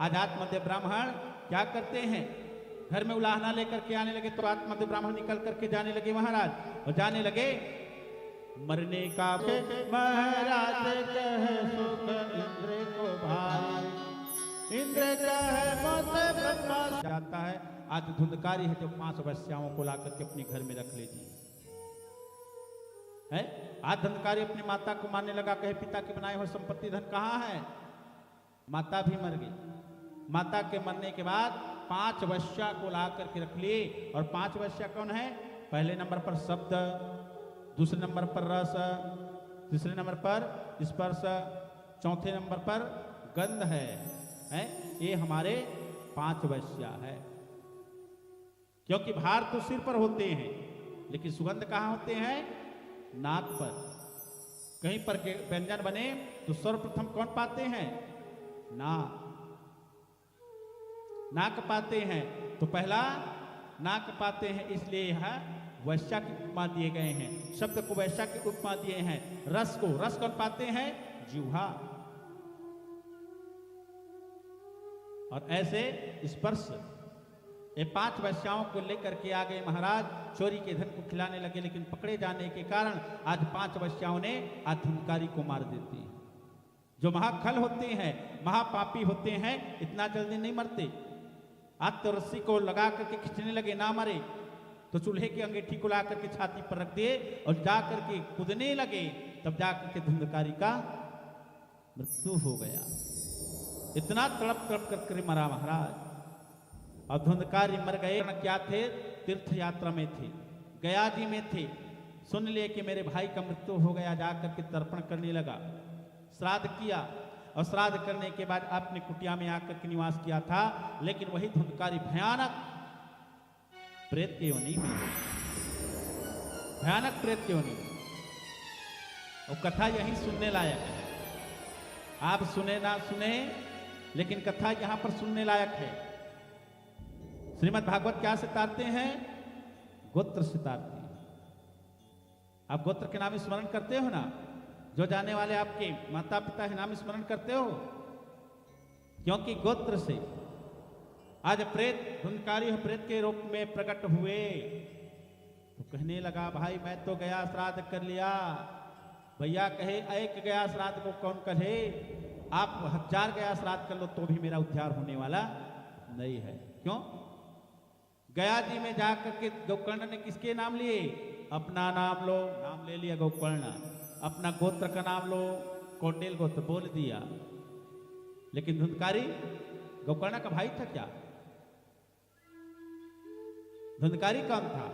आज आत्मदेव ब्राह्मण क्या करते हैं, घर में उलाहना लेकर के आने लगे तो आत्मदेव ब्राह्मण निकल करके जाने लगे महाराज, और जाने लगे मरने का महाराज कहे सुख इंद्र को भाई, इंद्र कहे मौत ब्रह्मा जाता है। आज धुंधकारी है जो 5 वैश्याओं को लाकर के अपने घर में रख लीजिए है। आज धुंधकारी अपनी माता को मारने लगा, कहे पिता के बनाए हुए संपत्ति धन कहाँ है। माता भी मर गई। माता के मरने के बाद 5 वैश्या को ला करके रख लिए, और 5 वैश्या कौन है, पहले नंबर पर शब्द, दूसरे नंबर पर रस, तीसरे नंबर पर स्पर्श, चौथे नंबर पर गंध है। ये हमारे 5 वैश्या है। क्योंकि भार तो सिर पर होते हैं, लेकिन सुगंध कहाँ होते हैं, नाक पर। कहीं पर व्यंजन बने तो सर्वप्रथम कौन पाते हैं, नाक, नाक पाते हैं। तो पहला नाक पाते हैं, इसलिए यह वैश्या की उपमा दिए गए हैं। शब्द को वैश्या की उपमा दिए हैं। रस को, रस कौन पाते हैं, जिह्वा। और ऐसे स्पर्श, ये 5 वैश्याओं को लेकर के आ गए महाराज, चोरी के धन को खिलाने लगे, लेकिन पकड़े जाने के कारण आज 5 वैश्याओं ने आज धुंधकारी को मार देती है। जो महाखल होते हैं, महापापी होते हैं, इतना जल्दी नहीं मरते। आज तो रस्सी को लगा करके खींचने लगे, ना मरे तो चूल्हे की अंगीठी को ला करके छाती पर रख दिए और जा करके कूदने लगे, तब जा करके धुंधकारी का मृत्यु हो गया। इतना तड़प तड़प करके मरा महाराज। और धुंधकारी मर गए, क्या थे, तीर्थ यात्रा में थे, गया जी में थे। सुन लिए कि मेरे भाई का मृत्यु हो गया, जा करके तर्पण करने लगा, श्राद्ध किया, और श्राद्ध करने के बाद अपनी कुटिया में आकर के निवास किया था। लेकिन वही धुंधकारी भयानक प्रेत की योनि में, भयानक प्रेत की योनि। और कथा यही सुनने लायक है। आप सुने ना सुने, लेकिन कथा यहां पर सुनने लायक है। श्रीमद् भागवत क्या सितारते हैं, गोत्र सितारते हैं। आप गोत्र के नाम स्मरण करते हो ना, जो जाने वाले आपके माता पिता है, नाम स्मरण करते हो, क्योंकि गोत्र से आज प्रेत धुंधकारी प्रेत के रूप में प्रकट हुए। तो कहने लगा, भाई मैं तो गया श्राद्ध कर लिया। भैया कहे, एक गया श्राद्ध को कौन कहे, आप 1000 गया श्राद्ध कर लो तो भी मेरा उद्धार होने वाला नहीं है। क्यों, गया जी में जाकर के गोकर्ण ने किसके नाम लिए, अपना नाम लो, नाम ले लिया गोकर्ण। अपना गोत्र का नाम लो, कौंडिल गोत्र बोल दिया। लेकिन धुंधकारी गोकर्ण का भाई था क्या, धुंधकारी कौन था,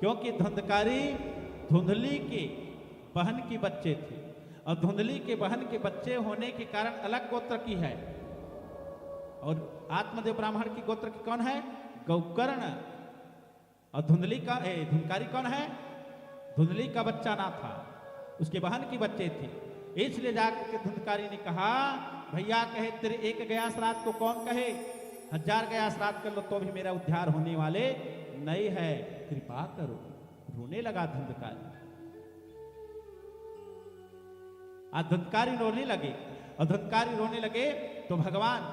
क्योंकि धुंधकारी धुंधली के बहन की बच्चे थे, और धुंधली के बहन के बच्चे होने के कारण अलग गोत्र की है। और आत्मदेव ब्राह्मण की गोत्र की कौन है, गोकर्ण। और धुंधली का धुंधकारी कौन है, धुंधली का बच्चा ना था, उसके बहन की बच्चे थे। इसलिए जाकर के धुंधकारी ने कहा, भैया कहे तेरे एक गया श्राद्ध को कौन कहे, 1000 गया श्राद्ध कर लो तो भी मेरा उद्धार होने वाले नहीं है, कृपा करो। रोने लगा धुंधकारी। आज धुंधकारी रोने लगे, और धुंधकारी रोने लगे तो भगवान